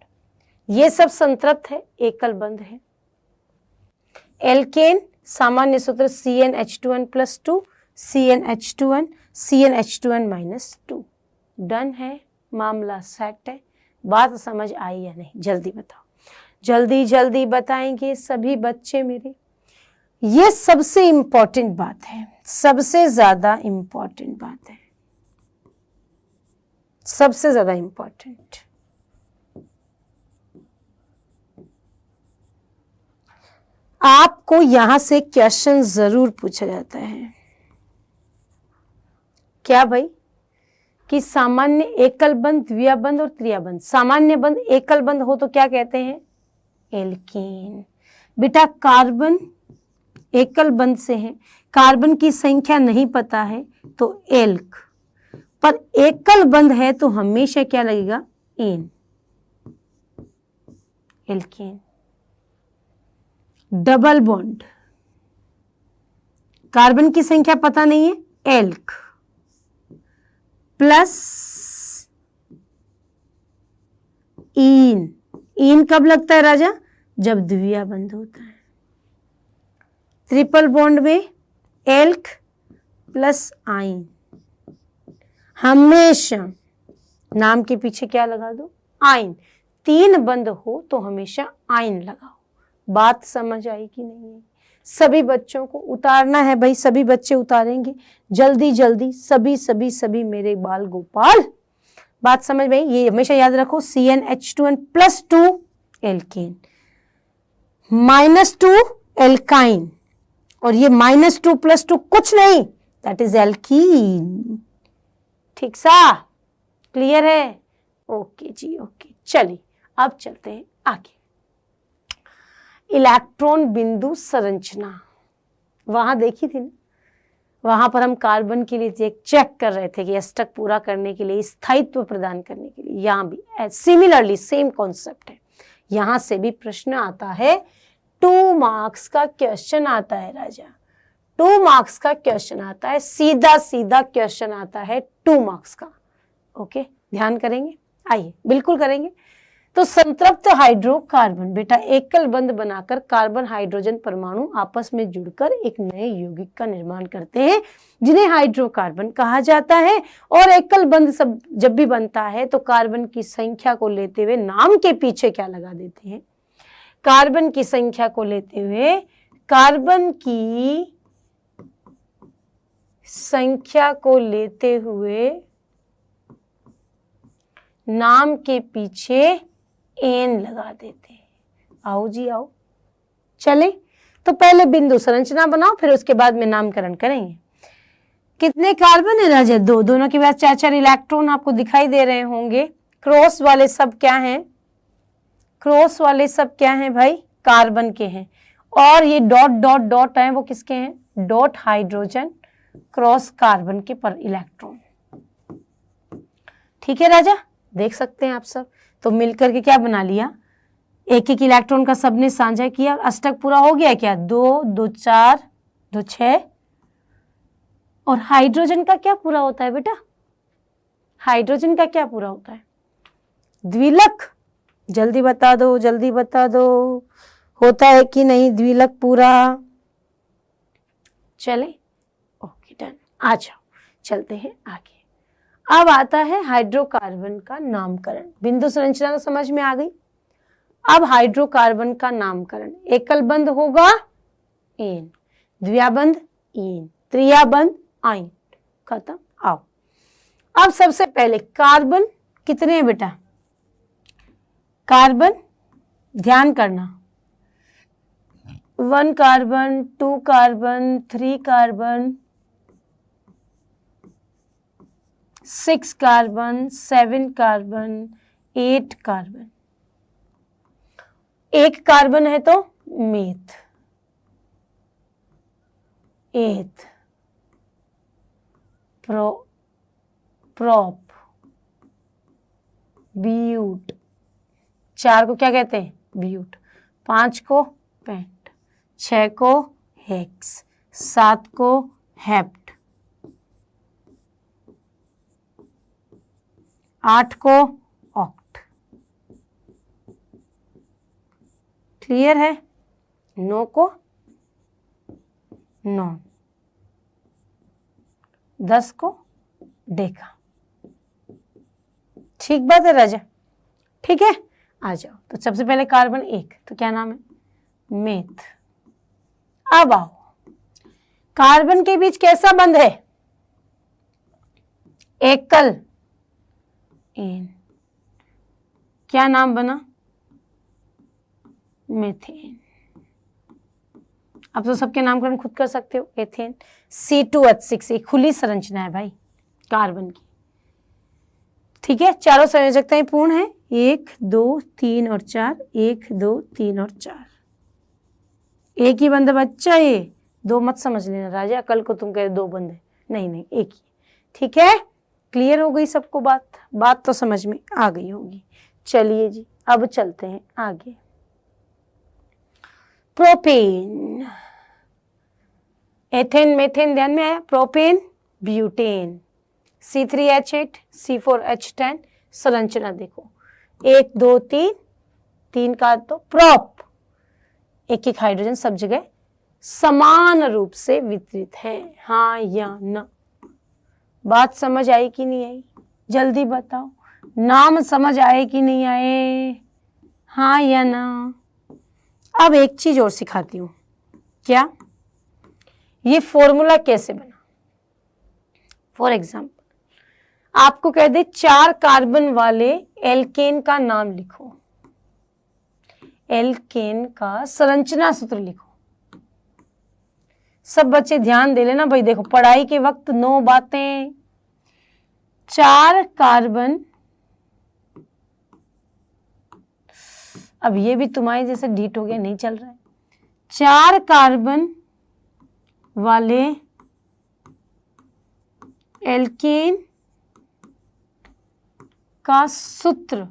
ये सब संतृप्त है, एकल बंध है। एल्केन सामान्य सूत्र CnH2n+2, CnH2n, CnH2n-2। डन है, मामला सेट है। बात समझ आई या नहीं? जल्दी बताओ, जल्दी जल्दी बताएंगे सभी बच्चे मेरे। ये सबसे इंपॉर्टेंट बात है, सबसे ज्यादा इंपॉर्टेंट बात है, सबसे ज्यादा इंपॉर्टेंट। आपको यहां से क्वेश्चन जरूर पूछा जाता है। क्या भाई? कि सामान्य एकल बंध, द्विया बंध और त्रिया बंध। सामान्य बंध एकल बंध हो तो क्या कहते हैं? एल्केन। बेटा कार्बन एकल बंध से है, कार्बन की संख्या नहीं पता है तो एल्क, पर एकल बंध है तो हमेशा क्या लगेगा, एन, एल्केन। डबल बॉन्ड, कार्बन की संख्या पता नहीं है, एल्क प्लस ईन। ईन कब लगता है राजा, जब द्विया बंध होता है। ट्रिपल बॉन्ड में एल्क प्लस आइन, हमेशा नाम के पीछे क्या लगा दो, आइन। 3 बंद हो तो हमेशा आइन लगाओ। बात समझ आई कि नहीं है? सभी बच्चों को उतारना है भाई, सभी बच्चे उतारेंगे जल्दी जल्दी, सभी मेरे बाल गोपाल। बात समझ में? ये हमेशा याद रखो, CnH2n प्लस 2 एल्केन, -2 एल्काइन, और ये -2 + 2 कुछ नहीं, दैट इज एल्कीन। ठीक सा, क्लियर है? ओके जी, ओके। चलिए अब चलते हैं आगे। इलेक्ट्रॉन बिंदु संरचना वहां देखी थी ना, वहां पर हम कार्बन के लिए चेक कर रहे थे कि अष्टक पूरा करने के लिए, स्थायित्व प्रदान करने के लिए। यहां भी सिमिलरली सेम कॉन्सेप्ट है। यहां से भी प्रश्न आता है, 2 मार्क्स का क्वेश्चन आता है राजा, 2 मार्क्स का क्वेश्चन आता है, सीधा सीधा क्वेश्चन आता है 2 मार्क्स का। ओके, ध्यान करेंगे? आइए, बिल्कुल करेंगे। तो संतृप्त हाइड्रोकार्बन बेटा एकल बंध बनाकर कार्बन हाइड्रोजन परमाणु आपस में जुड़कर एक नए यौगिक का निर्माण करते हैं, जिन्हें हाइड्रोकार्बन कहा जाता है। और एकल बंध सब जब भी बनता है तो कार्बन की संख्या को लेते हुए नाम के पीछे क्या लगा देते हैं, कार्बन की संख्या को लेते हुए, कार्बन की संख्या को लेते हुए नाम के पीछे एन लगा देते हैं। आओ जी आओ, चले। तो पहले बिंदु संरचना बनाओ, फिर उसके बाद में नामकरण करेंगे। कितने कार्बन है राजा? 2। दोनों के बाद 4-4 इलेक्ट्रॉन आपको दिखाई दे रहे होंगे। क्रॉस वाले सब क्या हैं? क्रॉस वाले सब क्या हैं भाई? कार्बन के हैं। और ये डॉट डॉट डॉट है वो किसके हैं? डॉट हाइड्रोजन क्रॉस कार्बन के पर इलेक्ट्रॉन। ठीक है राजा, देख सकते हैं आप सब। तो मिलकर के क्या बना लिया, एक एक इलेक्ट्रॉन का सबने साझा किया। अष्टक पूरा हो गया क्या? 2 2 4 2 6। और हाइड्रोजन का क्या पूरा होता है बेटा? हाइड्रोजन का क्या पूरा होता है? द्विलक। जल्दी बता दो, जल्दी बता दो, होता है कि नहीं द्विलक पूरा? चले, ओके डन। आ जाओ, चलते हैं आगे। अब आता है हाइड्रोकार्बन का नामकरण। बिंदु संरचना तो समझ में आ गई। अब हाइड्रोकार्बन का नामकरण, एकल बंध होगा एन, द्वियाबंध ईन, त्रियाबंध आइन। खत्म। आओ, अब सबसे पहले कार्बन कितने हैं बेटा? कार्बन ध्यान करना, 1 carbon, 2 carbon, 3 carbon, 6 carbon, 7 carbon, 8 carbon. 1 carbon है तो मेथ, 8 प्रोप, ब्यूट। 4 को क्या कहते हैं? ब्यूट। 5 को पेंट, 6 को हेक्स, 7 को हेप्ट, 8 को ऑक्ट। क्लियर है? 9 को नॉन, 10 को डेका। ठीक बात है राजा? ठीक है, आ जाओ। तो सबसे पहले कार्बन 1, तो क्या नाम है? मेथ। अब आओ, कार्बन के बीच कैसा बंध है? एकल एन। क्या नाम बना? मेथेन। अब तो सबके नामकरण खुद कर सकते हो। एथेन, C2H6, एक खुली संरचना है भाई कार्बन की। ठीक है, चारों संयोजकताएं पूर्ण है, 1 2 3 और 4, 1 2 3 और 4। एक ही बंद बच्चा, ये 2 मत समझ लेना राजा, कल को तुम कहे 2 बंद है। नहीं नहीं, एक ही। ठीक है, क्लियर हो गई सबको बात तो समझ में आ गई होगी। चलिए जी अब चलते हैं आगे। प्रोपेन, एथेन मेथेन ध्यान में आया, प्रोपेन ब्यूटेन, C3H8 C4H10 संरचना देखो 1 2 3 3 का तो प्रोप, एक एक हाइड्रोजन सब जगह समान रूप से वितरित है। हाँ या ना, बात समझ आई कि नहीं आई? जल्दी बताओ, नाम समझ आए कि नहीं आए? हाँ या ना? अब एक चीज और सिखाती हूं, क्या? ये फॉर्मूला कैसे बना। फॉर एग्जाम्पल आपको कह दे 4 कार्बन वाले एल्केन का नाम लिखो, एल्केन का संरचना सूत्र लिखो। सब बच्चे ध्यान दे लेना भाई, देखो पढ़ाई के वक्त 9 बातें। 4 कार्बन, अब ये भी तुम्हारे जैसे डीट हो गया, नहीं चल रहा है। 4 कार्बन वाले एल्केन का सूत्र,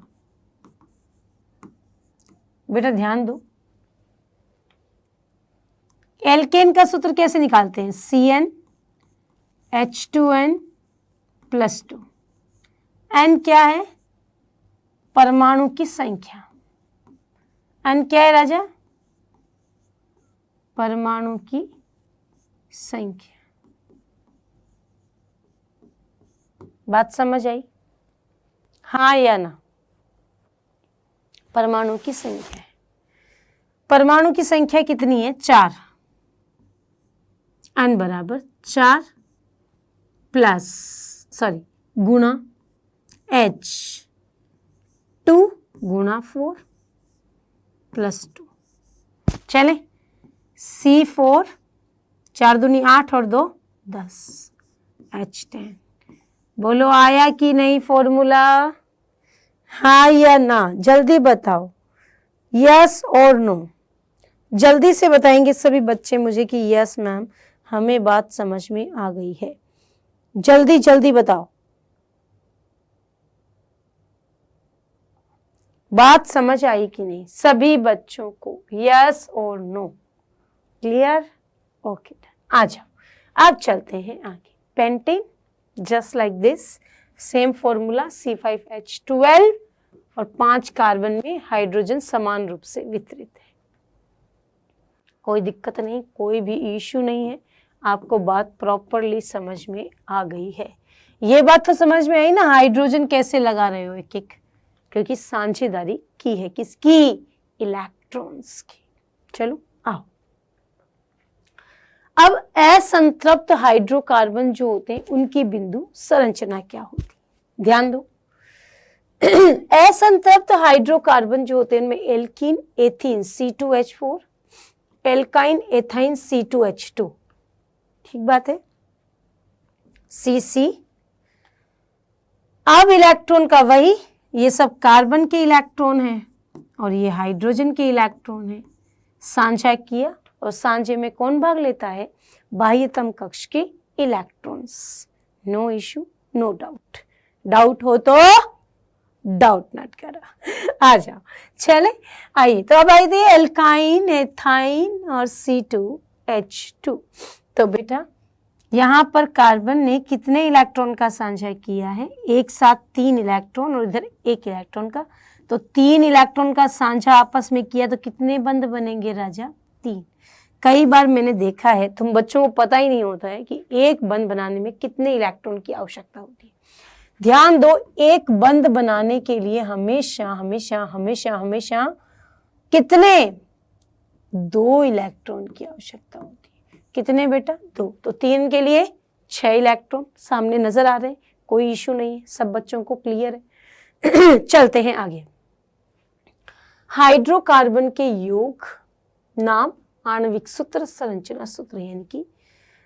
बेटा ध्यान दो, एल्केन का सूत्र कैसे निकालते हैं? CnH2n+2। n क्या है? परमाणु की संख्या। n क्या है राजा? परमाणु की संख्या। बात समझ आई? हाँ या ना? परमाणु की संख्या है। परमाणु की संख्या कितनी है? 4। n बराबर 4 प्लस गुणा H 2 गुणा 4 प्लस 2। चले C4 4 दूनी 8 और 2 10 H10। बोलो आया कि नहीं फॉर्मूला? हाँ या ना? जल्दी बताओ, यस और नो। जल्दी से बताएंगे सभी बच्चे मुझे कि यस मैम हमें बात समझ में आ गई है। जल्दी जल्दी बताओ, बात समझ आई कि नहीं सभी बच्चों को? यस और नो, क्लियर? ओके आ जाओ अब चलते हैं आगे। Pentane just like this, same formula C5H12 और 5 कार्बन में हाइड्रोजन समान रूप से वितरित है। कोई दिक्कत नहीं, कोई भी इश्यू नहीं है, आपको बात प्रॉपरली समझ में आ गई है। ये बात तो समझ में आई ना, हाइड्रोजन कैसे लगा रहे हो एक एक, क्योंकि साझेदारी की है किसकी? इलेक्ट्रॉन्स की। चलो आओ, अब असंतृप्त हाइड्रोकार्बन जो होते हैं उनकी बिंदु संरचना क्या होती है? ध्यान दो, असंतृप्त हाइड्रोकार्बन जो होते हैं उनमें alkene ethene C2H4, alkyne ethyne C2H2, ठीक बात है, CC। अब इलेक्ट्रॉन का वही, ये सब कार्बन के इलेक्ट्रॉन हैं और ये हाइड्रोजन के इलेक्ट्रॉन हैं, साझा किया और सांझे में कौन भाग लेता है? बाह्यतम कक्ष के electrons. No issue, no doubt. Doubt हो तो डाउट नट करा, आ जाओ। चले आइए, तो अब आई थी एल्काइन एथाइन और C2H2। तो बेटा यहाँ पर कार्बन ने कितने इलेक्ट्रॉन का साझा किया है? एक साथ 3 इलेक्ट्रॉन और इधर 1 इलेक्ट्रॉन का, तो 3 इलेक्ट्रॉन का साझा आपस में किया तो कितने बंध बनेंगे राजा? 3। कई बार मैंने देखा है, तुम बच्चों को पता ही नहीं होता है कि एक बंध बनाने में कितने इलेक्ट्रॉन की आवश्यकता होती है। ध्यान दो, एक बंध बनाने के लिए हमेशा हमेशा हमेशा हमेशा कितने? 2 इलेक्ट्रॉन की आवश्यकता होती है। कितने बेटा? 2। तो 3 के लिए 6 इलेक्ट्रॉन सामने नजर आ रहे हैं, कोई इश्यू नहीं है, सब बच्चों को क्लियर है। चलते हैं आगे। हाइड्रोकार्बन के योग, नाम, आणविक सूत्र, संरचना सूत्र, यानी कि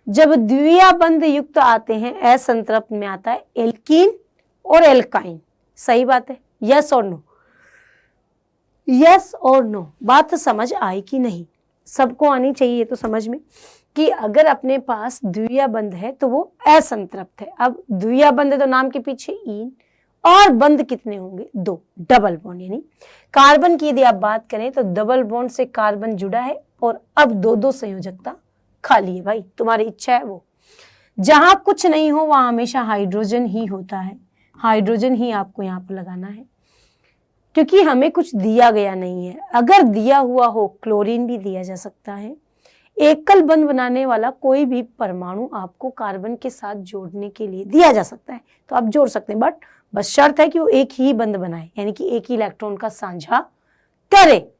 जब द्वितीय बंध युक्त आते हैं असंतृप्त में आता है एल्कीन और एल्काइन। सही बात है, यस और नो? यस और नो, बात समझ आई कि नहीं? सबको आनी चाहिए तो समझ में कि अगर अपने पास द्वितीय बंध है तो वो असंतृप्त है। अब द्वितीय बंध है तो नाम के पीछे ईन, और बंध कितने होंगे? 2, डबल बॉन्ड। यानी कार्बन की यदि आप बात करें तो डबल बॉन्ड से कार्बन जुड़ा है और अब 2-2 संयोजकता खाली है। भाई तुम्हारी इच्छा है वो, जहां कुछ नहीं हो वहां हमेशा हाइड्रोजन ही होता है, हाइड्रोजन ही आपको यहाँ पर लगाना है, क्योंकि हमें कुछ दिया गया नहीं है। अगर दिया हुआ हो क्लोरीन भी दिया जा सकता है। एकल बंध बनाने वाला कोई भी परमाणु आपको कार्बन के साथ जोड़ने के लिए दिया जा सकता है, तो आप जोड़ सकते हैं, बट बस शर्त है कि वो एक ही बंध बनाए, यानी कि एक ही इलेक्ट्रॉन का साझा करे।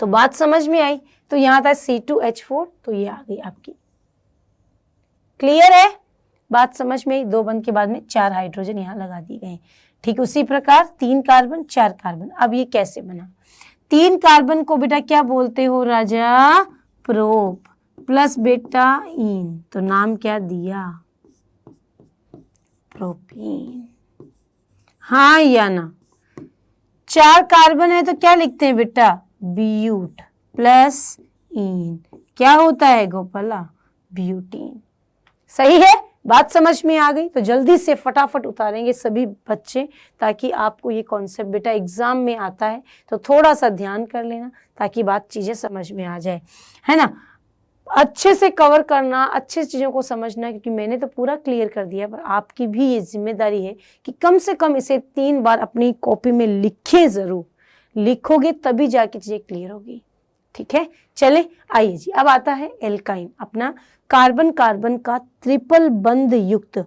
तो बात समझ में आई। तो यहां था C2H4, तो ये आ गई आपकी। क्लियर है? बात समझ में आई। 2 बंध के बाद में 4 हाइड्रोजन यहां लगा दिए गए। ठीक उसी प्रकार 3 कार्बन 4 कार्बन। अब ये कैसे बना? 3 कार्बन को बेटा क्या बोलते हो राजा? प्रोप प्लस बेटा इन, तो नाम क्या दिया? प्रोपीन। हाँ या ना? 4 कार्बन है तो क्या लिखते हैं बेटा? ब्यूट प्लस इन, क्या होता है गोपाला? ब्यूटीन। सही है? बात समझ में आ गई? तो जल्दी से फटाफट उतारेंगे सभी बच्चे, ताकि आपको ये कॉन्सेप्ट बेटा एग्जाम में आता है तो थोड़ा सा ध्यान कर लेना, ताकि बात चीजें समझ में आ जाए, है ना। अच्छे से कवर करना, अच्छे चीजों को समझना, क्योंकि मैंने तो पूरा क्लियर कर दिया, पर आपकी भी ये जिम्मेदारी है कि कम से कम इसे 3 बार अपनी कॉपी में लिखें जरूर। लिखोगे तभी जाके चीजें क्लियर होगी। ठीक है, चले आइए जी। अब आता है एल्काइन, अपना कार्बन कार्बन का ट्रिपल बंध युक्त,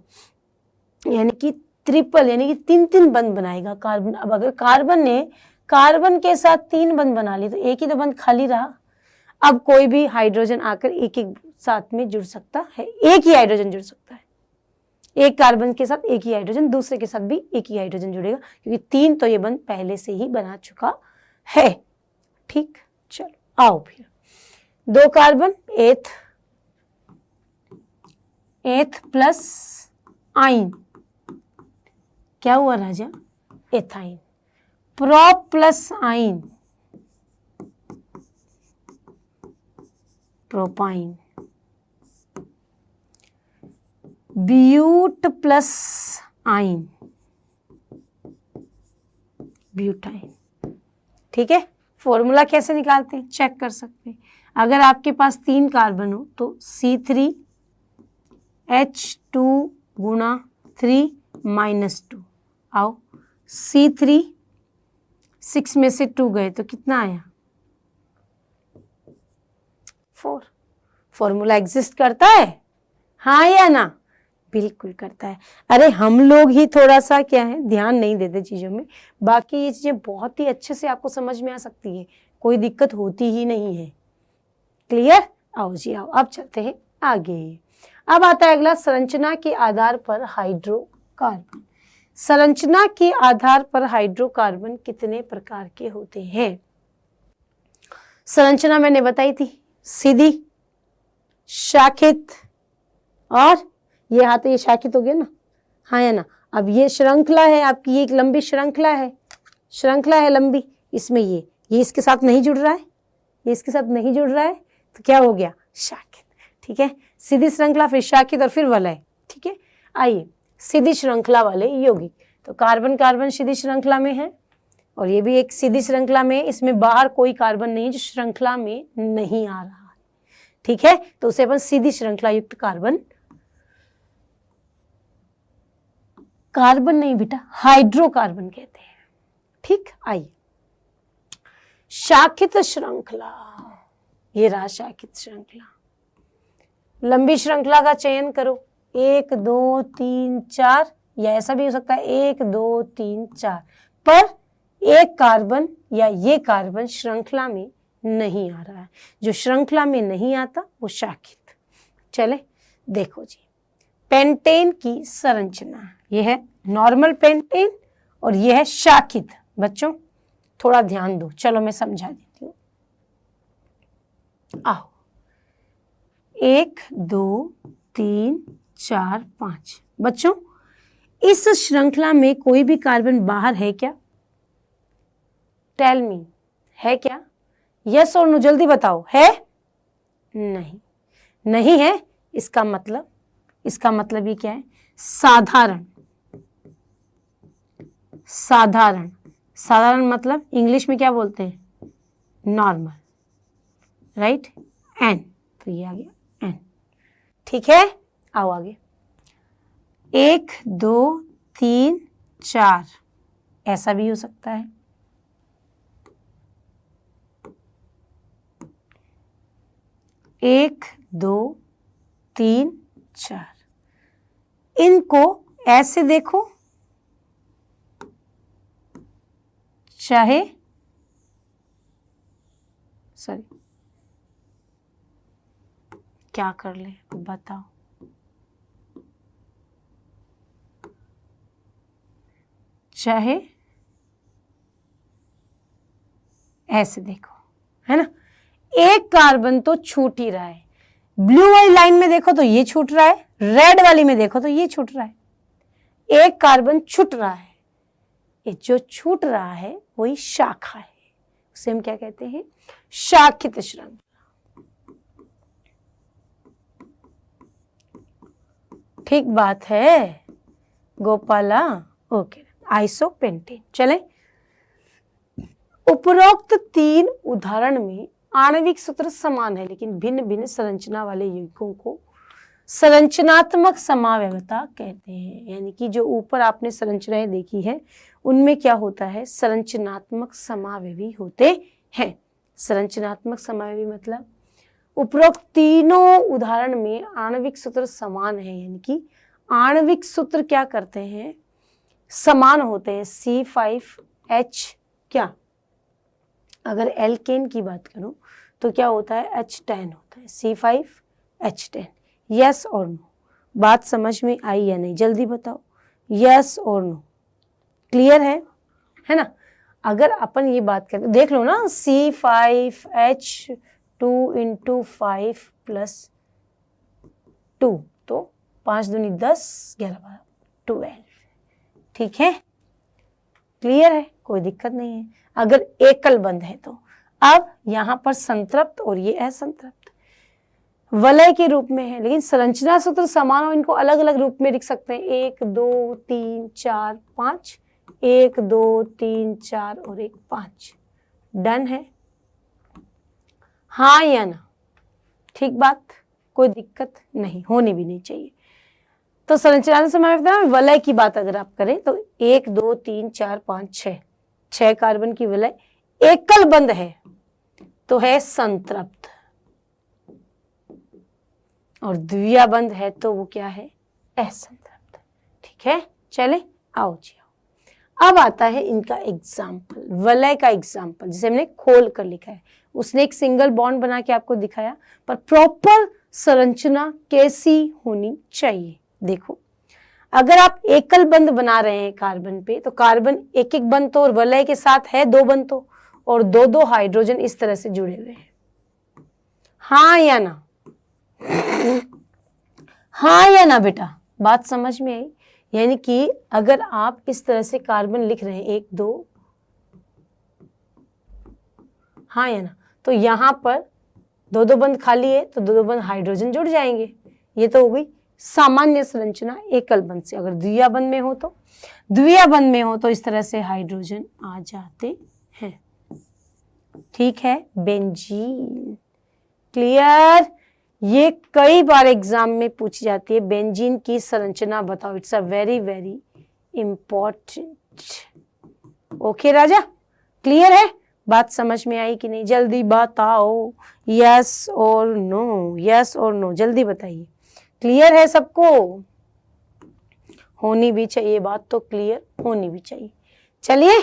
यानी कि ट्रिपल यानी कि 3-3 बंध बनाएगा कार्बन। अब अगर कार्बन ने कार्बन के साथ 3 बंध बना लिए तो एक ही तो बंध खाली रहा। अब कोई भी हाइड्रोजन आकर एक एक साथ में जुड़ सकता है, एक ही हाइड्रोजन जुड़ सकता है। एक कार्बन के साथ एक ही हाइड्रोजन, दूसरे के साथ भी एक ही हाइड्रोजन जुड़ेगा, क्योंकि 3 तो ये बंध पहले से ही बना चुका है। ठीक, चलो आओ फिर 2 कार्बन एथ प्लस आइन, क्या हुआ राजा? Ethyne. Prop plus yne, propyne. But plus yne, butyne. ठीक है, फॉर्मूला कैसे निकालते हैं चेक कर सकते हैं। अगर आपके पास 3 कार्बन हो तो C3H2 गुणा 3 माइनस 2। आओ C3, 6 में से 2 गए तो कितना आया? 4। फॉर्मूला एग्जिस्ट करता है, हाँ या ना? बिल्कुल करता है। अरे हम लोग ही थोड़ा सा क्या है, ध्यान नहीं देते चीजों में। बाकी ये चीजें बहुत ही अच्छे से आपको समझ में आ सकती है, कोई दिक्कत होती ही नहीं है। क्लियर? आओ जी आओ, अब चलते हैं आगे। अब आता है अगला, संरचना के आधार पर हाइड्रोकार्बन। संरचना के आधार पर हाइड्रोकार्बन कितने प्रकार के होते हैं? संरचना मैंने बताई थी, सीधी, शाखित, और ये हाथ ये शाखित हो गया ना, हाँ या ना? अब ये श्रृंखला है आपकी, ये एक लंबी श्रृंखला है लंबी, इसमें ये इसके साथ नहीं जुड़ रहा है, ये इसके साथ नहीं जुड़ रहा है, तो क्या हो गया? शाखित। ठीक है, सीधी श्रृंखला, फिर शाखित और फिर वलय। ठीक है, आइए सीधी श्रृंखला वाले यौगिक, तो कार्बन कार्बन सीधी श्रृंखला में है, और ये भी एक सीधी श्रृंखला में, इसमें बाहर कोई कार्बन नहीं जो श्रृंखला में नहीं आ रहा है। ठीक है, तो उसे अपन सीधी श्रृंखला युक्त कार्बन, कार्बन नहीं बेटा हाइड्रोकार्बन कहते हैं। ठीक, आइए शाखित श्रृंखला, ये रहा शाखित श्रृंखला। लंबी श्रृंखला का चयन करो, 1 2 3 4, या ऐसा भी हो सकता है 1 2 3 4, पर एक कार्बन या ये कार्बन श्रृंखला में नहीं आ रहा है। जो श्रृंखला में नहीं आता वो शाखित। चले देखो जी, पेंटेन की संरचना, ये है नॉर्मल पेंटेन और ये है शाखित। बच्चों थोड़ा ध्यान दो, चलो मैं समझा देती हूँ। आओ 1 2 3 4 5। बच्चों इस श्रृंखला में कोई भी कार्बन बाहर है क्या? टेल मी, है क्या? यस और नो, जल्दी बताओ, है? नहीं। नहीं है, इसका मतलब ये क्या है? साधारण। साधारण, साधारण मतलब इंग्लिश में क्या बोलते हैं? Normal, right? एन, तो ये आ गया एन। ठीक है, आओ आगे। 1 2 3 4, ऐसा भी हो सकता है। एक, दो, तीन, चार। इनको ऐसे देखो, चाहे सॉरी क्या कर ले बताओ। चाहे ऐसे देखो, है ना? एक कार्बन तो छूट ही रहा है। ब्लू वाली लाइन में देखो तो ये छूट रहा है, रेड वाली में देखो तो ये छूट रहा है। एक कार्बन छूट रहा है, ये जो छूट रहा है वही शाखा है, उसे हम क्या कहते हैं? शाखित श्रृंखला। ठीक बात है गोपाला, ओके। आइसोपेंटेन। चले, उपरोक्त 3 उदाहरण में आणविक सूत्र समान है लेकिन भिन्न भिन्न संरचना वाले यौगिकों को संरचनात्मक समावयवता कहते हैं। यानी कि जो ऊपर आपने संरचनाएं देखी है उनमें क्या होता है? संरचनात्मक समावयवी होते हैं। संरचनात्मक समावयवी मतलब उपरोक्त तीनों उदाहरण में आणविक सूत्र समान है, यानी कि आणविक सूत्र क्या करते हैं? समान होते हैं। C5H क्या, अगर एल्केन की बात करूं तो क्या होता है? H10 होता है, C5H10। यस और नो, बात समझ में आई या नहीं? जल्दी बताओ, यस और नो। क्लियर है ना? अगर अपन ये बात करें, देख लो ना, C5H2 × 5 + 2, तो 5 दूनी 10, 11 12, 12। ठीक है, क्लियर है, कोई दिक्कत नहीं है। अगर एकल बंध है तो अब यहां पर संतृप्त और ये असंतृप्त वलय के रूप में है, लेकिन संरचना सूत्र समान हो, इनको अलग अलग रूप में लिख सकते हैं। 1 2 3 4 5, 1 2 3 4 और 1 5। डन है, हाँ या ना? ठीक बात, कोई दिक्कत नहीं, होनी भी नहीं चाहिए। तो संरचना समावयवता में वलय की बात अगर आप करें तो 1 2 3 4 5 6 कार्बन की वलय एकल बंध है तो है संतृप्त, और द्विया बंध है तो वो क्या है? असंतृप्त। ठीक है, चले आओ जी आओ। अब आता है इनका एग्जाम्पल, वलय का एग्जाम्पल, जिसे हमने खोल कर लिखा है। उसने एक सिंगल बॉन्ड बना के आपको दिखाया, पर प्रॉपर संरचना कैसी होनी चाहिए? देखो, अगर आप एकल बंध बना रहे हैं कार्बन पे, तो कार्बन एक एक बंध तो, और वलय के साथ है 2 बंध तो, और 2 हाइड्रोजन इस तरह से जुड़े हुए हैं। हाँ या ना? हाँ या ना बेटा? बात समझ में आई? यानी कि अगर आप इस तरह से कार्बन लिख रहे हैं 1 2, हाँ या ना? तो यहां पर 2 बंध खाली है तो 2 बंध हाइड्रोजन जुड़ जाएंगे। ये तो हो गई सामान्य संरचना एकल बंध से। अगर द्विया बंध में हो तो इस तरह से हाइड्रोजन आ जाते हैं। ठीक है, बेंजीन। क्लियर? ये कई बार एग्जाम में पूछी जाती है, बेंजीन की संरचना बताओ। It's a very very important. Okay Raja, clear है? बात समझ में आई कि नहीं? जल्दी बताओ, यस और नो, यस और नो, जल्दी बताइए। क्लियर है सबको? होनी भी चाहिए, बात तो क्लियर होनी भी चाहिए। चलिए,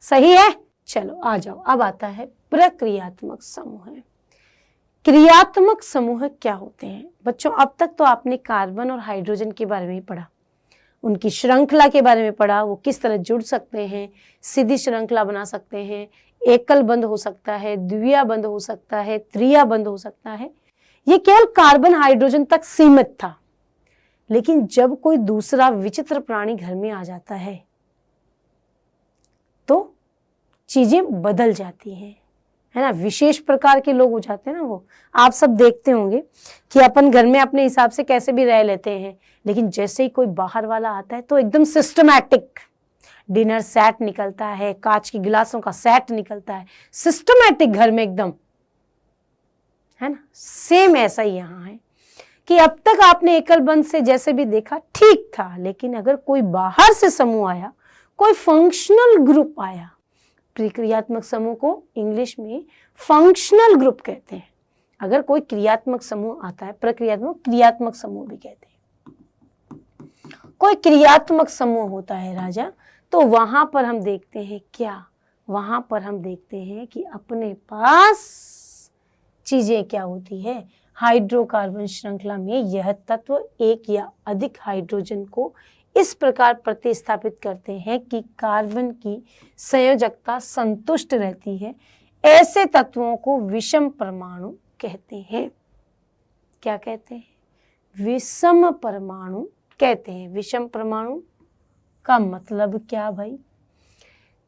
सही है, चलो आ जाओ। अब आता है प्रक्रियात्मक समूह। क्रियात्मक समूह क्या होते हैं बच्चों? अब तक तो आपने कार्बन और हाइड्रोजन के बारे में पढ़ा, उनकी श्रृंखला के बारे में पढ़ा, वो किस तरह जुड़ सकते हैं, सीधी श्रृंखला बना सकते हैं, एकल बंध हो सकता है, द्विया बंध हो सकता है, त्रिया बंध हो सकता है। ये केवल कार्बन हाइड्रोजन तक सीमित था, लेकिन जब कोई दूसरा विचित्र प्राणी घर में आ जाता है तो चीजें बदल जाती हैं, है ना, विशेष प्रकार के लोग हो जाते हैं ना वो। आप सब देखते होंगे कि अपन घर में अपने हिसाब से कैसे भी रह लेते हैं, लेकिन जैसे ही कोई बाहर वाला आता है तो एकदम सिस्टमैटिक डिनर सेट निकलता है, कांच के गिलासों का सेट निकलता है, सिस्टमैटिक घर में एकदम, है ना। सेम ऐसा ही यहाँ है कि अब तक आपने एकलबंद से जैसे भी देखा ठीक था, लेकिन अगर कोई बाहर से समूह आया, कोई फंक्शनल ग्रुप आया, प्रक्रियात्मक समूह को इंग्लिश में फंक्शनल ग्रुप कहते हैं। अगर कोई क्रियात्मक समूह आता है, प्रक्रियात्मक क्रियात्मक समूह भी कहते हैं। कोई क्रियात्मक समूह होता है राजा, तो वहां पर हम देखते हैं क्या, वहां पर हम देखते हैं कि अपने पास चीजें क्या होती है। हाइड्रोकार्बन श्रृंखला में यह तत्व एक या अधिक हाइड्रोजन को इस प्रकार प्रतिस्थापित करते हैं कि कार्बन की संयोजकता संतुष्ट रहती है। ऐसे तत्वों को विषम परमाणु कहते हैं। क्या कहते हैं? विषम परमाणु कहते हैं। विषम परमाणु का मतलब क्या भाई?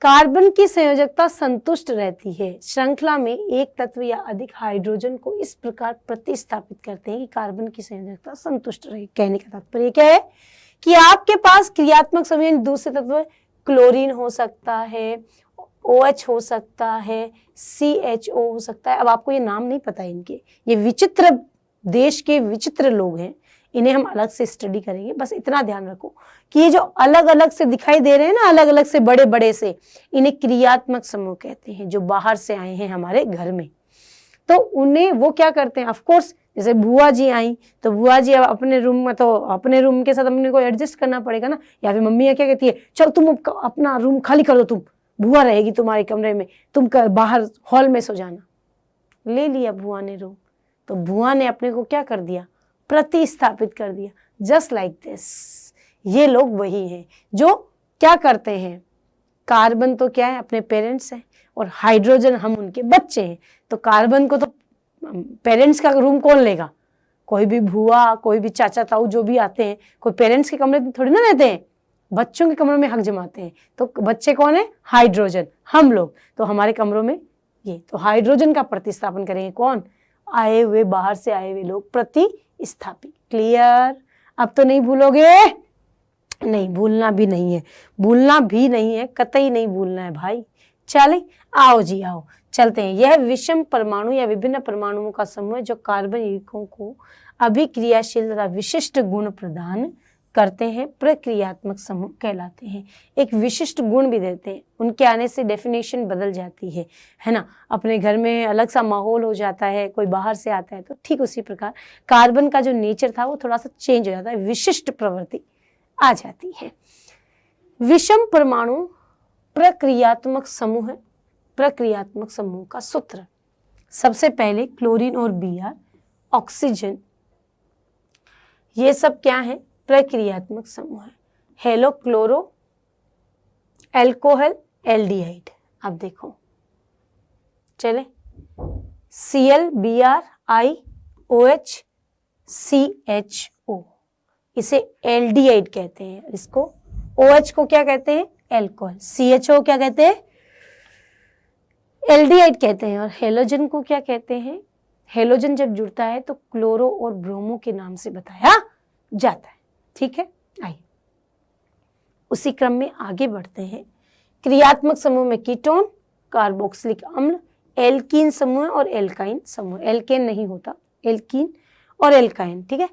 कार्बन की संयोजकता संतुष्ट रहती है। श्रृंखला में एक तत्व या अधिक हाइड्रोजन को इस प्रकार प्रतिस्थापित करते हैं कि कार्बन की संयोजकता संतुष्ट रहे। कहने का तात्पर्य क्या है कि आपके पास क्रियात्मक समूह दूसरे तत्व क्लोरीन हो सकता है, OH हो सकता है, CHO हो सकता है। अब आपको ये नाम नहीं पता है इनके, ये विचित्र देश के विचित्र लोग हैं, इन्हें हम अलग से स्टडी करेंगे। बस इतना ध्यान रखो कि ये जो अलग अलग से दिखाई दे रहे हैं ना, अलग अलग से बड़े बड़े से, इन्हें क्रियात्मक समूह कहते हैं, जो बाहर से आए हैं हमारे घर में। तो उन्हें वो क्या करते हैं, ऑफ कोर्स जैसे बुआ जी आई तो बुआ जी अब अपने रूम में, तो अपने रूम के साथ अपने को एडजस्ट करना पड़ेगा ना। या फिर मम्मी क्या कहती है, चल तुम अपना रूम खाली कर दो, तुम बुआ रहेगी तुम्हारे कमरे में, तुम बाहर हॉल में सो जाना। ले लिया बुआ ने रूम, तो बुआ ने अपने को क्या कर दिया, प्रतिस्थापित कर दिया। जस्ट लाइक दिस, ये लोग वही हैं जो क्या करते हैं, कार्बन तो क्या है, अपने पेरेंट्स हैं, और हाइड्रोजन हम उनके बच्चे हैं। तो कार्बन को तो पेरेंट्स का रूम कौन लेगा? कोई भी भुआ, कोई भी चाचा ताऊ जो भी आते हैं, कोई पेरेंट्स के कमरे में थोड़ी ना रहते हैं, बच्चों के कमरों में हक जमाते हैं। तो बच्चे कौन है? हाइड्रोजन, हम लोग। तो हमारे कमरों में ये, तो हाइड्रोजन का प्रतिस्थापन करेंगे कौन? आए हुए, बाहर से आए हुए लोग प्रतिस्थापित। क्लियर? अब तो नहीं भूलोगे? नहीं, भूलना भी नहीं है, भूलना भी नहीं है, कतई नहीं भूलना है भाई। चले आओ जी आओ, चलते हैं। यह विषम परमाणु या विभिन्न परमाणुओं का समूह जो कार्बन यौगिकों को अभिक्रियाशील तथा विशिष्ट गुण प्रदान करते हैं, प्रक्रियात्मक समूह कहलाते हैं। एक विशिष्ट गुण भी देते हैं, उनके आने से डेफिनेशन बदल जाती है ना। अपने घर में अलग सा माहौल हो जाता है, कोई बाहर से आता है, तो ठीक उसी प्रकार कार्बन का जो नेचर था वो थोड़ा सा चेंज हो जाता है, विशिष्ट प्रवृत्ति आ जाती है। विषम परमाणु प्रक्रियात्मक समूह है। प्रक्रियात्मक समूह का सूत्र, सबसे पहले क्लोरीन और Br, ऑक्सीजन, ये सब क्या है? प्रक्रियात्मक समूह है। Hello chloro, alcohol, aldehyde. अब देखो चले, Cl, Br, I, OH, CHO, इसे एल्डिहाइड कहते हैं। इसको OH को क्या कहते हैं? एल्कोहल। CHO क्या कहते हैं? एल्डिहाइड कहते हैं। और हेलोजन को क्या कहते हैं? हेलोजन जब जुड़ता है तो क्लोरो और ब्रोमो के नाम से बताया जाता है। ठीक है, आइए उसी क्रम में आगे बढ़ते हैं। क्रियात्मक समूह में कीटोन, कार्बोक्सिलिक अम्ल, एल्कीन समूह और एल्काइन समूह। एल्केन नहीं होता, एल्कीन और एल्काइन। ठीक है,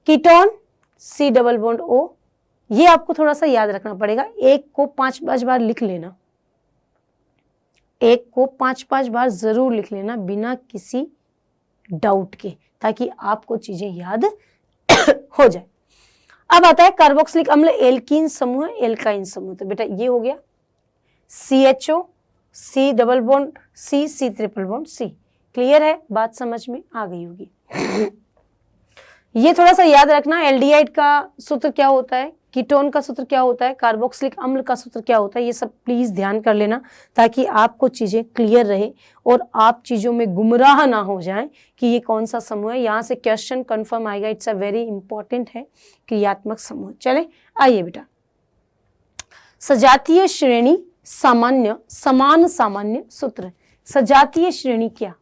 ketone C double bond O, ये आपको थोड़ा सा याद रखना पड़ेगा। एक को 5-5 बार लिख लेना, एक को 5-5 बार जरूर लिख लेना बिना किसी डाउट के, ताकि आपको चीजें याद हो जाए। अब आता है कार्बोक्सिलिक अम्ल, एल्कीन समूह, एल्काइन समूह। तो बेटा ये हो गया CHO, C double bond C, C triple bond C। Clear है? बात समझ में आ गई होगी। ये थोड़ा सा याद रखना, एल्डिहाइड का सूत्र क्या होता है, कीटोन का सूत्र क्या होता है, कार्बोक्सिलिक अम्ल का सूत्र क्या होता है, ये सब प्लीज ध्यान कर लेना, ताकि आपको चीजें क्लियर रहे और आप चीजों में गुमराह ना हो जाएं कि ये कौन सा समूह है। यहाँ से क्वेश्चन कंफर्म आएगा, इट्स अ वेरी इंपॉर्टेंट है क्रियात्मक समूह। चले आइए बेटा, सजातीय श्रेणी, सामान्य, समान सामान्य सूत्र। सजातीय श्रेणी क्या?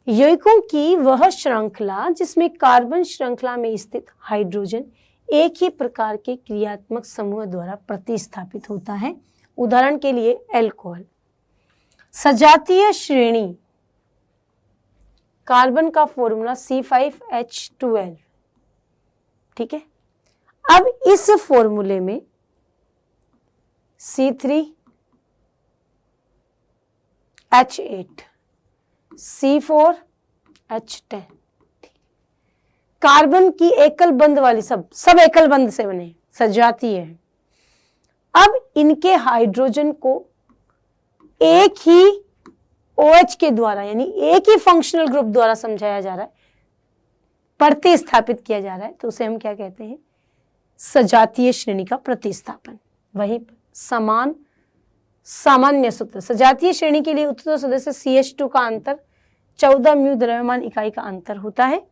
यौगिकों की वह श्रृंखला जिसमें कार्बन श्रृंखला में स्थित हाइड्रोजन एक ही प्रकार के क्रियात्मक समूह द्वारा प्रतिस्थापित होता है। उदाहरण के लिए अल्कोहल। सजातीय श्रेणी, कार्बन का फॉर्मूला C5H12, ठीक है। अब इस फॉर्मूले में C3H8, C4H10, कार्बन की एकल बंध वाली सब एकल बंध से बने, सजातीय है। अब इनके हाइड्रोजन को एक ही OH के द्वारा यानी एक ही फंक्शनल ग्रुप द्वारा समझाया जा रहा है, प्रतिस्थापित किया जा रहा है, तो उसे हम क्या कहते हैं? सजातीय श्रेणी का प्रतिस्थापन। वही सामान्य सूत्र, सजातीय श्रेणी के लिए उत्तर सदस्य CH2 का अंतर 14 म्यू द्रव्यमान इकाई का अंतर होता है।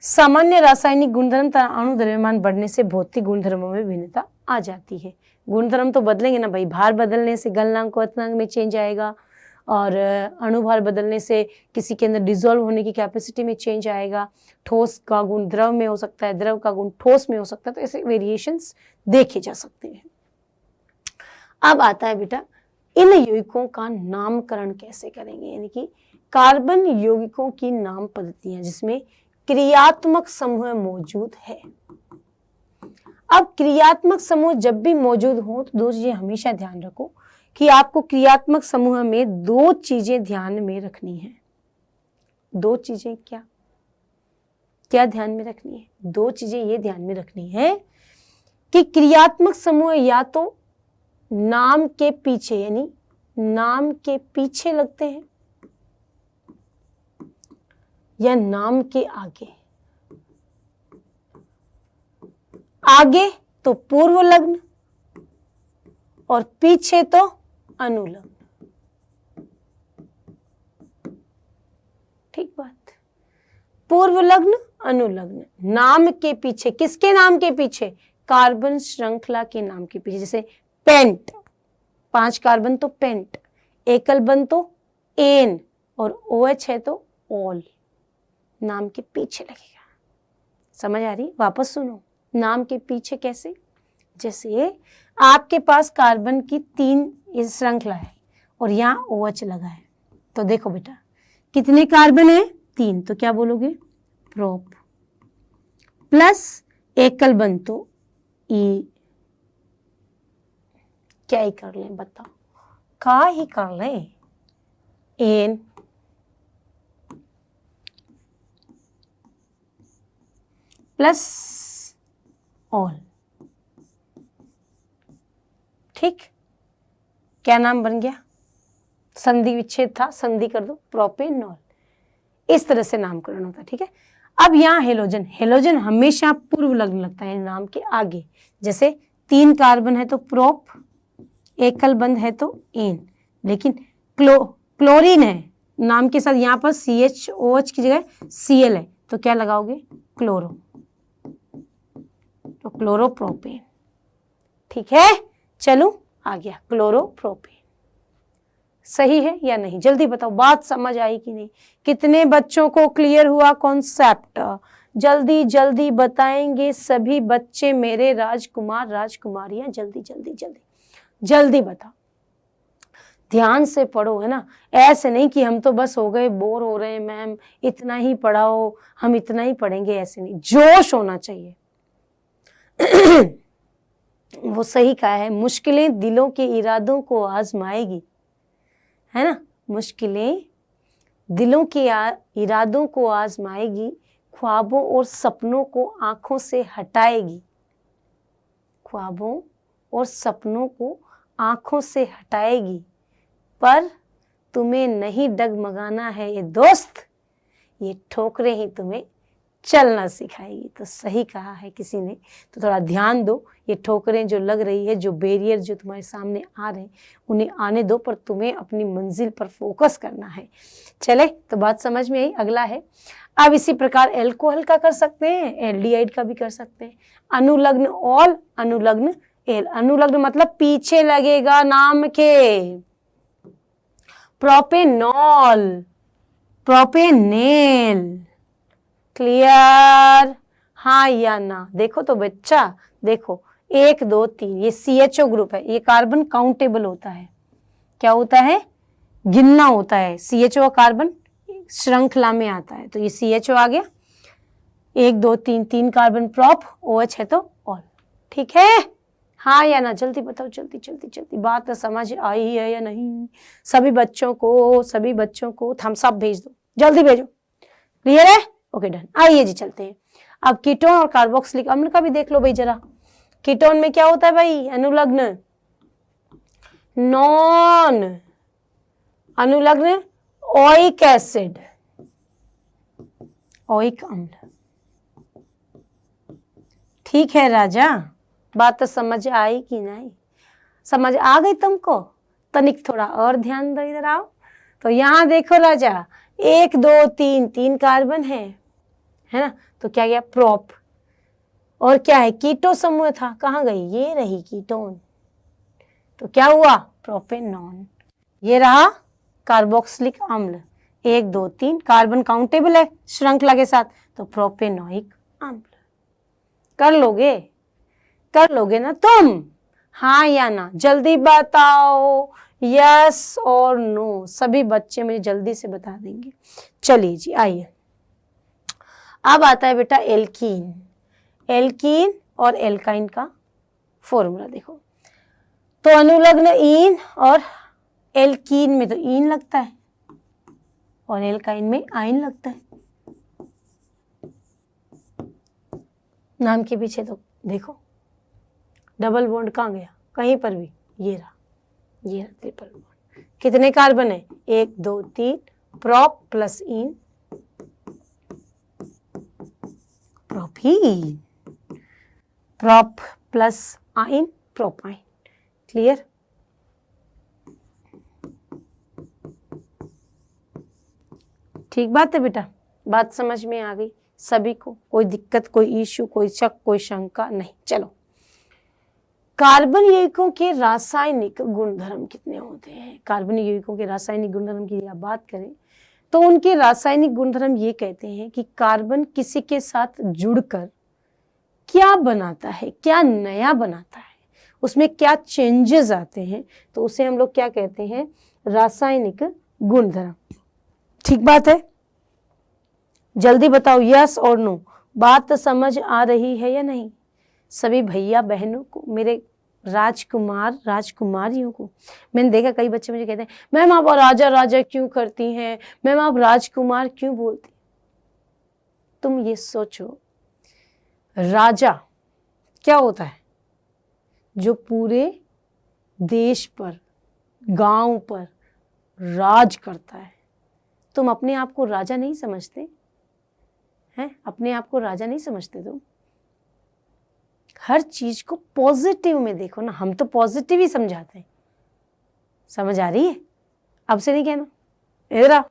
सामान्य रासायनिक गुणधर्म तथा अणु द्रव्यमान बढ़ने से भौतिक गुणधर्मों में भिन्नता आ जाती है। गुणधर्म तो बदलेंगे ना भाई, भार बदलने से गलनांक क्वथनांक में चेंज आएगा, और अणुभार बदलने से किसी के अंदर डिसॉल्व होने की कैपेसिटी में चेंज आएगा। ठोस का गुण द्रव में हो सकता है, द्रव का गुण ठोस में हो सकता है, तो ऐसे वेरिएशंस देखे जा सकते हैं। अब आता है बेटा, इन यौगिकों का नामकरण कैसे करेंगे, यानी कि कार्बन यौगिकों की नाम पद्धतियां जिसमें क्रियात्मक समूह मौजूद है। अब क्रियात्मक समूह जब भी मौजूद हो तो दो चीजें हमेशा ध्यान रखो कि आपको क्रियात्मक समूह में दो चीजें ध्यान में रखनी है। दो चीजें क्या ध्यान में रखनी है? दो चीजें ये ध्यान में रखनी है कि क्रियात्मक समूह या तो नाम के पीछे यानी नाम के पीछे लगते हैं या नाम के आगे। आगे तो पूर्व लग्न और पीछे तो अनुलग्न। ठीक बात। पूर्व लग्न अनुलग्न, नाम के पीछे, किसके नाम के पीछे? कार्बन श्रृंखला के नाम के पीछे। जैसे पेंट, 5 कार्बन तो पेंट, एकल बंध तो एन, और OH है तो ऑल, नाम के पीछे लगेगा। समझ आ रही? वापस सुनो, नाम के पीछे कैसे? जैसे आपके पास कार्बन की 3 श्रृंखला है और यहाँ OH लगा है, तो देखो बेटा कितने कार्बन है? 3, तो क्या बोलोगे? प्रोप, प्लस एकल बंध तो ई। क्या ही कर लें बताओ? का ही कर लें? एन, प्लस ऑल। ठीक, क्या नाम बन गया? संधि विच्छेद था, संधि कर दो, प्रोपेनॉल। इस तरह से नामकरण होता है। ठीक है। अब यहाँ हेलोजन, हेलोजन हमेशा पूर्व लग्न लगता है नाम के आगे। जैसे 3 कार्बन है तो प्रोप, एकल बंध है तो एन, लेकिन क्लोरीन है नाम के साथ, यहाँ पर CHOH की जगह Cl है, तो क्या लगाओगे? क्लोरो, तो क्लोरोप्रोपेन। ठीक है, चलो आ गया क्लोरोप्रोपेन। सही है या नहीं? जल्दी बताओ, बात समझ आई कि नहीं? कितने बच्चों को क्लियर हुआ कॉन्सेप्ट? जल्दी जल्दी बताएंगे सभी बच्चे मेरे राजकुमार राजकुमारियां, जल्दी जल्दी जल्दी जल्दी बताओ। ध्यान से पढ़ो, है ना? ऐसे नहीं कि हम तो बस हो गए, बोर हो रहे हैं मैम, इतना ही पढ़ाओ, हम इतना ही पढ़ेंगे, ऐसे नहीं। जोश होना चाहिए। वो सही कहा है, मुश्किलें दिलों के इरादों को आजमाएगी, है ना? मुश्किलें दिलों के इरादों को आजमाएगी, ख्वाबों और सपनों को आंखों से हटाएगी। ख्वाबों और सपनों को आंखों से हटाएगी, पर तुम्हें नहीं डगमगाना है ये दोस्त, ये ठोकरें ही तुम्हें चलना सिखाएगी। तो सही कहा है किसी ने, तो थोड़ा ध्यान दो। ये ठोकरें जो लग रही है, जो बैरियर जो तुम्हारे सामने आ रहे हैं, उन्हें आने दो, पर तुम्हें अपनी मंजिल पर फोकस करना है। चले, तो बात समझ में आई। अगला है, अब इसी प्रकार एल्कोहल का कर सकते हैं, एल्डिहाइड का भी कर सकते हैं। अनुलग्न ऑल, अनुलग्न एल। अनुलग्न मतलब पीछे लगेगा नाम के, प्रोपेनॉल, प्रोपेनेल। क्लियर? हाँ या ना? देखो तो बच्चा, देखो 1 2 3 ये CHO ग्रुप है, ये कार्बन काउंटेबल होता है। क्या होता है? गिनना होता है। CHO कार्बन श्रृंखला में आता है, तो ये CHO आ गया। 1 2 3 3 कार्बन प्रोप, OH है तो ऑल। ठीक है? हाँ या ना? जल्दी बताओ, जल्दी जल्दी जल्दी। बात समझ आई है या नहीं? सभी बच्चों को थम्स अप भेज दो, जल्दी भेजो। क्लियर है? Okay done. आइए जी चलते हैं। अब कीटोन और कार्बोक्सिलिक अम्ल का भी देख लो भाई जरा। कीटोन में क्या होता है भाई? अनुलग्न, नॉन अनुलग्न ओइक एसिड, ओइक अम्ल। ठीक है राजा, बात तो समझ आई कि नहीं? समझ आ गई तुमको? तनिक थोड़ा और ध्यान दो, इधर आओ। तो यहां देखो राजा, 1 2 3 3 कार्बन है ना? तो क्या गया? प्रोप। और क्या है? कीटो समूह था, कहाँ गई? ये रही कीटोन, तो क्या हुआ? प्रोपेनॉन। ये रहा कार्बोक्सिलिक अम्ल, 1 2 3 कार्बन काउंटेबल है श्रृंखला के साथ, तो प्रोपेनोइक अम्ल। कर लोगे ना तुम? हाँ या ना? जल्दी बताओ, यस और नो। सभी बच्चे मुझे जल्दी से बता देंगे। चलिए जी आइए, अब आता है बेटा एल्कीन। एल्कीन और एल्काइन का फॉर्मूला देखो। तो अनुलग्न ईन, और एल्कीन में तो ईन लगता है और एल्काइन में आइन लगता है। नाम के पीछे तो देखो डबल बॉन्ड कहाँ गया? कहीं पर भी। ये रहा ट्रिपल बॉन्ड। कितने कार्बन है? 1 2 3 prop plus ene, propene, prop plus yne, propyne. Clear? ठीक बात है बेटा, बात समझ में आ गई सभी को? कोई दिक्कत, कोई इश्यू, कोई शक, कोई शंका नहीं? चलो, कार्बन यौगिकों के रासायनिक गुणधर्म कितने होते हैं? कार्बन यौगिकों के रासायनिक गुणधर्म की आप बात करें तो उनके रासायनिक गुणधर्म ये कहते हैं कि कार्बन किसी के साथ जुड़कर क्या बनाता है, क्या नया बनाता है, उसमें क्या चेंजेस आते हैं, तो उसे हम लोग क्या कहते हैं? रासायनिक गुणधर्म। ठीक बात है? जल्दी बताओ, यस और नो। बात समझ आ रही है या नहीं? सभी भैया बहनों को, मेरे राजकुमारियों को। मैंने देखा कई बच्चे मुझे कहते हैं, मैम आप राजा राजा क्यों करती हैं, मैम आप राजकुमार क्यों बोलती? तुम ये सोचो, राजा क्या होता है? जो पूरे देश पर, गांव पर राज करता है। तुम अपने आप को राजा नहीं समझते हैं? अपने आप को राजा नहीं समझते तुम? हर चीज को पॉजिटिव में देखो ना। हम तो पॉजिटिव ही समझाते हैं। समझ आ रही है? अब से नहीं कहना। इधर आओ।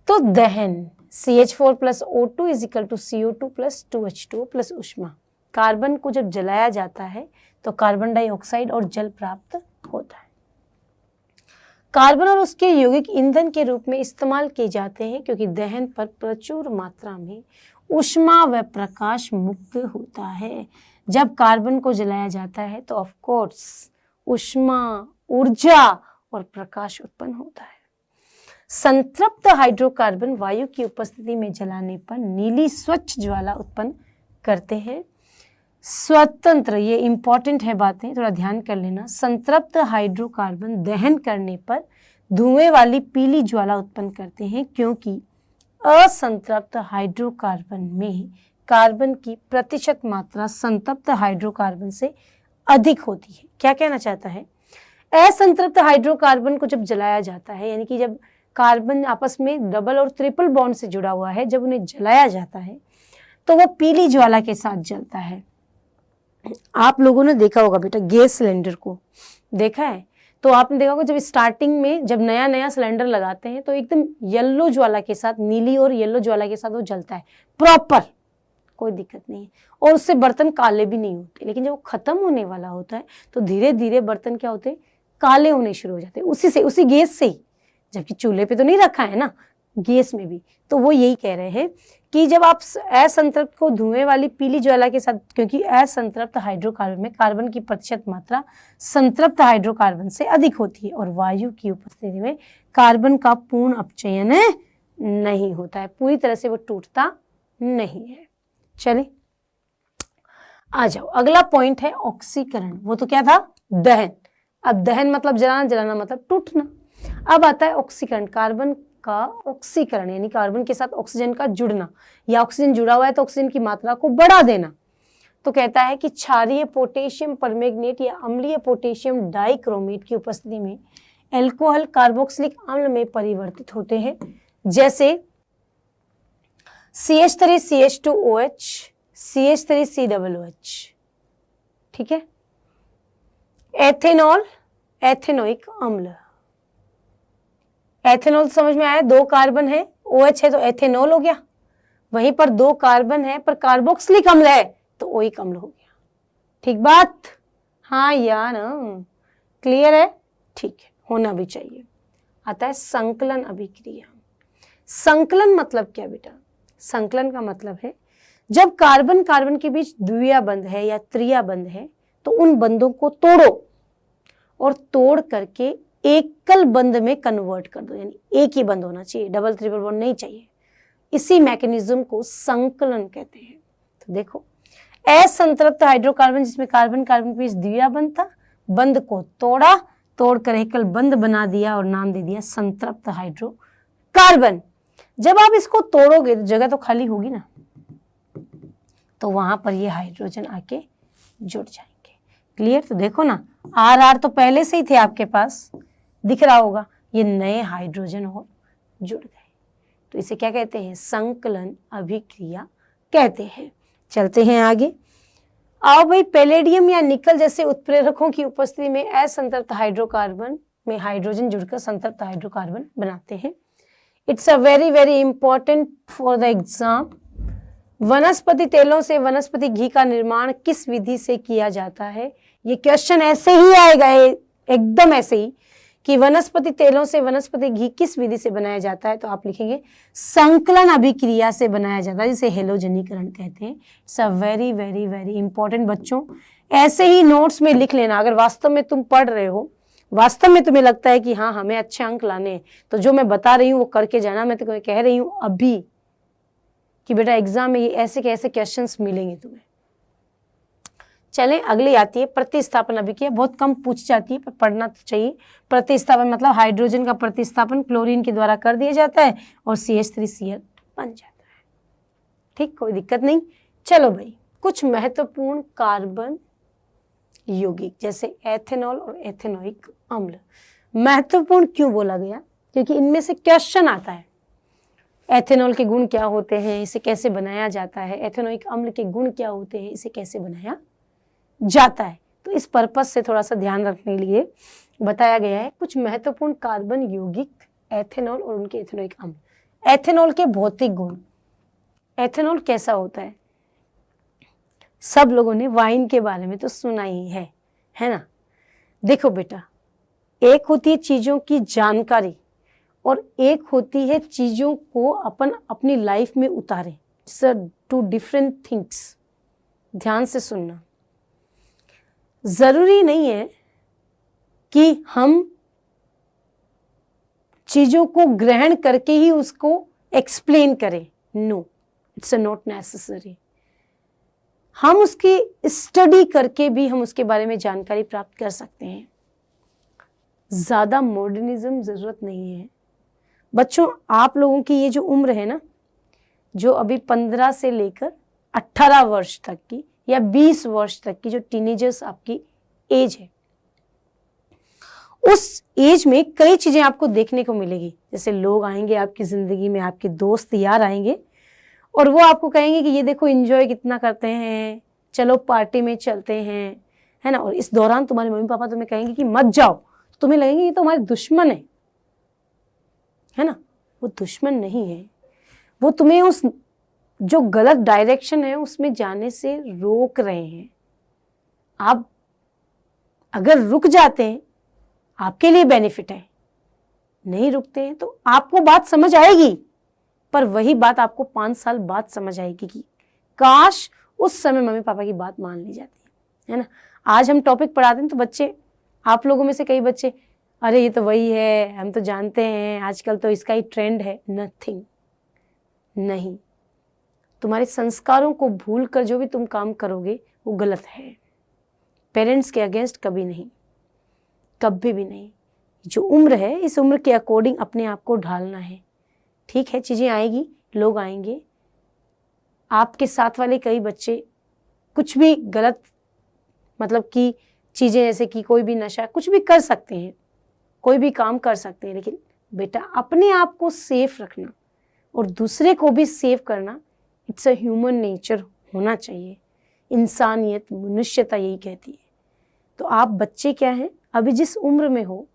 तो दहन CH4 plus O2 is equal to CO2 plus 2H2O plus ऊष्मा। कार्बन को जब जलाया जाता है तो कार्बन डाइऑक्साइड और जल प्राप्त होता है। कार्बन और उसके यौगिक ईंधन के रूप में इस्तेमाल किए जाते हैं क्योंकि दहन पर प्रचुर मात्रा में ऊष्मा व प्रकाश मुक्त होता है। जब कार्बन को जलाया जाता है तो ऑफ कोर्स ऊष्मा, ऊर्जा और प्रकाश उत्पन्न होता है। संतृप्त हाइड्रोकार्बन वायु की उपस्थिति में जलाने पर नीली स्वच्छ ज्वाला उत्पन्न करते हैं। स्वतंत्र, ये इंपॉर्टेंट है बातें, थोड़ा ध्यान कर लेना। संतृप्त हाइड्रोकार्बन दहन करने पर धुएं वाली पीली ज्वाला उत्पन्न करते हैं क्योंकि असंतृप्त हाइड्रोकार्बन में कार्बन की प्रतिशत मात्रा संतृप्त हाइड्रोकार्बन से अधिक होती है। क्या कहना चाहता है? असंतृप्त हाइड्रोकार्बन को जब जलाया जाता है, यानी कि जब कार्बन आपस में डबल और ट्रिपल बॉन्ड से जुड़ा हुआ है, जब उन्हें जलाया जाता है तो वो पीली ज्वाला के साथ जलता है। आप लोगों ने देखा होगा बेटा, गैस सिलेंडर को देखा है तो आपने देखा होगा जब स्टार्टिंग में जब नया नया सिलेंडर लगाते हैं तो एकदम येलो ज्वाला के साथ, नीली और येलो ज्वाला के साथ वो जलता है प्रॉपर, कोई दिक्कत नहीं है, और उससे बर्तन काले भी नहीं होते। लेकिन जब वो खत्म होने वाला होता है तो धीरे धीरे बर्तन क्या होते हैं? काले होने शुरू हो जाते हैं, उसी गैस से ही। जबकि चूल्हे पे तो नहीं रखा है ना, गैस में भी। तो वो यही कह रहे हैं कि जब आप असंतृप्त को धुएं वाली पीली ज्वाला के साथ, क्योंकि असंतृप्त हाइड्रोकार्बन में कार्बन की प्रतिशत मात्रा संतृप्त हाइड्रोकार्बन से अधिक होती है और वायु की उपस्थिति में कार्बन का पूर्ण अपचयन नहीं होता है, पूरी तरह से वो टूटता नहीं है। चलिए आ जाओ, अगला पॉइंट है ऑक्सीकरण। वो तो क्या था, दहन। अब दहन मतलब जलाना, जलाना मतलब टूटना। अब आता है ऑक्सीकरण, कार्बन का ऑक्सीकरण यानी कार्बन के साथ ऑक्सीजन का जुड़ना, या ऑक्सीजन जुड़ा हुआ है तो ऑक्सीजन की मात्रा को बढ़ा देना। तो कहता है कि क्षारीय पोटेशियम परमैंगनेट या अम्लीय पोटेशियम डाइक्रोमेट की उपस्थिति में एल्कोहल कार्बोक्सिलिक अम्ल में परिवर्तित होते हैं, जैसे CH3CH2OH, CH3COOH। ठीक है। एथेनॉल, एथेनोइक अम्ल। एथेनॉल समझ में आया, 2 कार्बन है, OH है तो एथेनॉल हो गया। वहीं पर 2 कार्बन है पर कार्बोक्सिलिक अम्ल है तो ओइक अम्ल हो गया। ठीक बात, हाँ या ना, क्लियर है? ठीक है, होना भी चाहिए। आता है संकलन अभिक्रिया। संकलन मतलब क्या बेटा? संकलन का मतलब है जब कार्बन कार्बन के बीच द्विया बंध है या त्रिया बंध है तो उन बंधों को तोड़ो और तोड़ करके एकल बंध में कन्वर्ट कर दो, यानी एक ही बंध होना चाहिए, डबल ट्रिपल बॉन्ड नहीं चाहिए। इसी मैकेनिज्म को संकलन कहते हैं। तो देखो, असंतृप्त हाइड्रोकार्बन जिसमें कार्बन कार्बन के बीच द्विया बंध था, बंध को तोड़ा, तोड़कर एकल बंध बना दिया और नाम दे दिया संतृप्त हाइड्रोकार्बन। जब आप इसको तोड़ोगे तो जगह तो खाली होगी ना, तो वहां पर ये हाइड्रोजन आके जुड़ जाएंगे। क्लियर? तो देखो ना, आर तो पहले से ही थे आपके पास, दिख रहा होगा, ये नए हाइड्रोजन और जुड़ गए। तो इसे क्या कहते हैं? संकलन अभिक्रिया कहते हैं। चलते हैं आगे। आओ भाई, पैलेडियम या निकल जैसे उत्प्रेरकों की उपस्थिति में असंतृप्त हाइड्रोकार्बन में हाइड्रोजन जुड़कर संतृप्त हाइड्रोकार्बन बनाते हैं। It's a very very important for the exam. वनस्पति तेलों से वनस्पति घी का निर्माण किस विधि से किया जाता है? ये क्वेश्चन ऐसे ही आएगा, एकदम ऐसे ही, कि वनस्पति तेलों से वनस्पति घी किस विधि से बनाया जाता है? तो आप लिखेंगे संकलन अभिक्रिया से बनाया जाता है, जिसे हेलोजनीकरण कहते हैं। It's a very very very important. बच्चों, ऐसे ही नोट्स में लिख लेना। अगर वास्तव में तुम पढ़ रहे हो, वास्तव में तुम्हें लगता है कि हाँ हमें अच्छे अंक लाने हैं, तो जो मैं बता रही हूँ वो करके जाना। मैं तो कह रही हूँ अभी कि बेटा एग्जाम में ये ऐसे के ऐसे क्वेश्चंस मिलेंगे तुम्हें। चलें, अगली आती है प्रतिस्थापन अभिक्रिया। बहुत कम पूछ जाती है पर पढ़ना तो चाहिए। प्रतिस्थापन मतलब हाइड्रोजन का प्रतिस्थापन क्लोरीन के द्वारा कर दिया जाता है और CH3Cl बन जाता है। ठीक, कोई दिक्कत नहीं। चलो भाई, कुछ महत्वपूर्ण कार्बन यौगिक जैसे एथेनॉल और एथेनोइक अम्ल। महत्वपूर्ण क्यों बोला गया? क्योंकि इनमें से क्वेश्चन आता है। एथेनॉल के गुण क्या होते हैं, इसे कैसे बनाया जाता है? एथेनोइक अम्ल के गुण क्या होते हैं, इसे कैसे बनाया जाता है? तो इस पर्पस से थोड़ा सा ध्यान रखने के लिए बताया गया है कुछ महत्वपूर्ण कार्बन यौगिक एथेनॉल और उनके एथेनोइक अम्ल। एथेनॉल के भौतिक गुण। एथेनॉल कैसा होता है? सब लोगों ने वाइन के बारे में तो सुना ही है ना? देखो बेटा, एक होती है चीजों की जानकारी और एक होती है चीजों को अपन अपनी लाइफ में उतारें। Sir, 2 different things. ध्यान से सुनना। जरूरी नहीं है कि हम चीजों को ग्रहण करके ही उसको एक्सप्लेन करें। No, it's not necessary. हम उसकी स्टडी करके भी हम उसके बारे में जानकारी प्राप्त कर सकते हैं। ज्यादा मॉडर्निज्म जरूरत नहीं है। बच्चों, आप लोगों की ये जो उम्र है ना, जो अभी 15 से लेकर 18 वर्ष तक की या 20 वर्ष तक की जो टीनेजर्स आपकी एज है, उस एज में कई चीजें आपको देखने को मिलेगी। जैसे लोग आएंगे आपकी जिंदगी में, आपके दोस्त यार आएंगे और वो आपको कहेंगे कि ये देखो एंजॉय कितना करते हैं, चलो पार्टी में चलते हैं, है ना? और इस दौरान तुम्हारे मम्मी पापा तुम्हें कहेंगे कि मत जाओ, तो तुम्हें लगेंगे ये तो हमारे दुश्मन है ना? वो दुश्मन नहीं है, वो तुम्हें उस जो गलत डायरेक्शन है उसमें जाने से रोक रहे हैं। आप अगर रुक जाते हैं, आपके लिए बेनिफिट है। नहीं रुकते हैं तो आपको बात समझ आएगी, पर वही बात आपको 5 साल बाद समझ आएगी कि काश उस समय मम्मी पापा की बात मान ली जाती है ना। आज हम टॉपिक पढ़ाते हैं तो बच्चे, आप लोगों में से कई बच्चे, अरे ये तो वही है, हम तो जानते हैं, आजकल तो इसका ही ट्रेंड है। नथिंग, नहीं, तुम्हारे संस्कारों को भूल कर जो भी तुम काम करोगे वो गलत है। पेरेंट्स के अगेंस्ट कभी नहीं, कभी भी नहीं। जो उम्र है इस उम्र के अकॉर्डिंग अपने आप को ढालना है। ठीक है, चीज़ें आएगी, लोग आएंगे, आपके साथ वाले कई बच्चे कुछ भी गलत मतलब कि चीज़ें जैसे कि कोई भी नशा कुछ भी कर सकते हैं, कोई भी काम कर सकते हैं, लेकिन बेटा अपने आप को सेफ रखना और दूसरे को भी सेव करना, इट्स अ ह्यूमन नेचर होना चाहिए। इंसानियत, मनुष्यता यही कहती है। तो आप बच्चे क्या हैं, अभी जिस उम्र में हो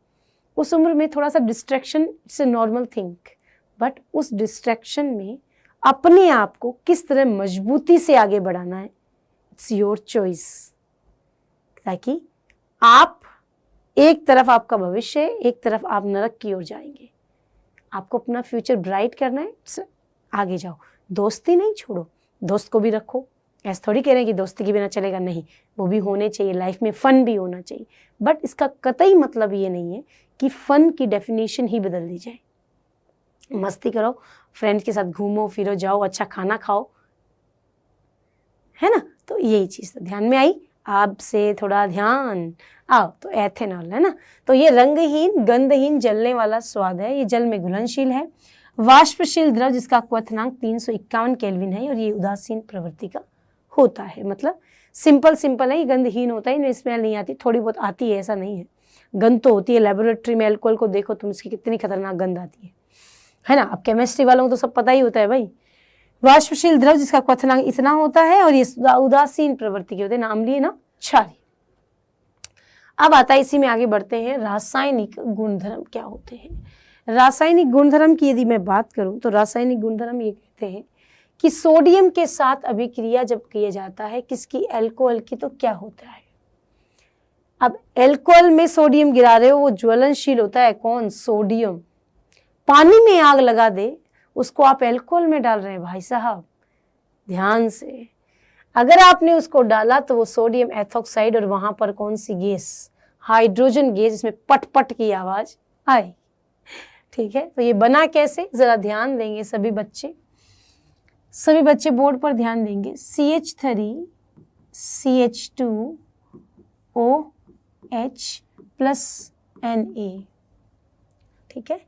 उस उम्र में थोड़ा सा distraction it's a normal thing, but उस डिस्ट्रैक्शन में अपने आप को किस तरह मजबूती से आगे बढ़ाना है, इट्स योर चॉइस। ताकि आप एक तरफ आपका भविष्य है, एक तरफ आप नरक की ओर जाएंगे। आपको अपना फ्यूचर ब्राइट करना है, आगे जाओ। दोस्ती नहीं छोड़ो, दोस्त को भी रखो। ऐसा थोड़ी कह रहे हैं कि दोस्ती के बिना चलेगा, नहीं, वो भी होने चाहिए, लाइफ में फन भी होना चाहिए। बट इसका कतई मतलब ये नहीं है कि फन की डेफिनेशन ही बदल दी जाए। मस्ती करो, फ्रेंड्स के साथ घूमो फिरो, जाओ, अच्छा खाना खाओ, है ना। तो यही चीज़ तो ध्यान में आई। आपसे थोड़ा ध्यान आओ। तो एथेनॉल है ना, तो ये रंगहीन, गंधहीन, जलने वाला स्वाद है। ये जल में घुलनशील है, वाष्पशील द्रव जिसका क्वथनांक 351 केल्विन है और ये उदासीन प्रवृत्ति का होता है। मतलब सिंपल है, ये गंधहीन होता है, इनमें स्मेल नहीं आती, थोड़ी बहुत आती है, ऐसा नहीं है। गंध तो होती है, लेबोरेटरी में अल्कोहल को देखो तुम, इसकी कितनी खतरनाक गंध आती है ना। अब केमिस्ट्री वालों को तो सब पता ही होता है भाई। वाष्पशील द्रव जिसका क्वथनांक इतना होता है और ये उदासीन प्रवृत्ति के होते हैं, नाम लिए ना क्षारीय। अब आता है, इसी में आगे बढ़ते हैं, रासायनिक गुणधर्म क्या होते हैं। रासायनिक गुणधर्म की यदि मैं बात करूं तो रासायनिक गुणधर्म ये कहते हैं कि सोडियम के साथ अभिक्रिया जब किया जाता है किसकी, अल्कोहल की, तो क्या होता है। अब अल्कोहल में सोडियम गिरा रहे हो, वो ज्वलनशील होता है, कौन, सोडियम। पानी में आग लगा दे, उसको आप अल्कोहल में डाल रहे हैं भाई साहब, ध्यान से। अगर आपने उसको डाला तो वो सोडियम एथॉक्साइड और वहां पर कौन सी गैस, हाइड्रोजन गैस, इसमें पट पट की आवाज आए। ठीक है, तो ये बना कैसे, जरा ध्यान देंगे सभी बच्चे बोर्ड पर ध्यान देंगे। CH3 CH2OH plus Na। ठीक है,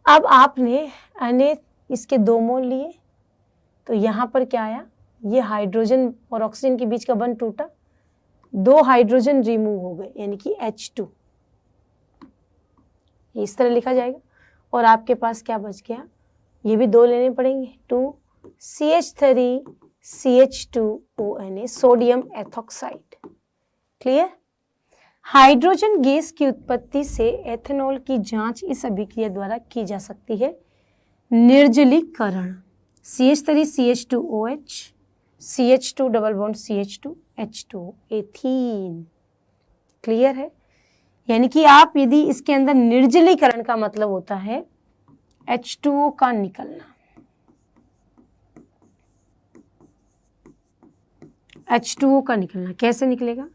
अब आपने Na इसके 2 मोल लिए तो यहाँ पर क्या आया, ये हाइड्रोजन और ऑक्सीजन के बीच का बंध टूटा, 2 हाइड्रोजन रिमूव हो गए, यानी कि H2। इस तरह लिखा जाएगा और आपके पास क्या बच गया, ये भी 2 लेने पड़ेंगे, 2 CH3 CH2ONA, sodium ethoxide. Clear. Hydrogen gas की उत्पत्ति से एथेनॉल की जांच इस अभिक्रिया द्वारा की जा सकती है। निर्जलीकरण, CH3 CH2OH, CH2 double bond CH2 H2, ethene. Clear है, यानी कि आप यदि इसके अंदर निर्जलीकरण का मतलब होता है H2O का निकलना, H2O का निकलना। कैसे निकलेगा,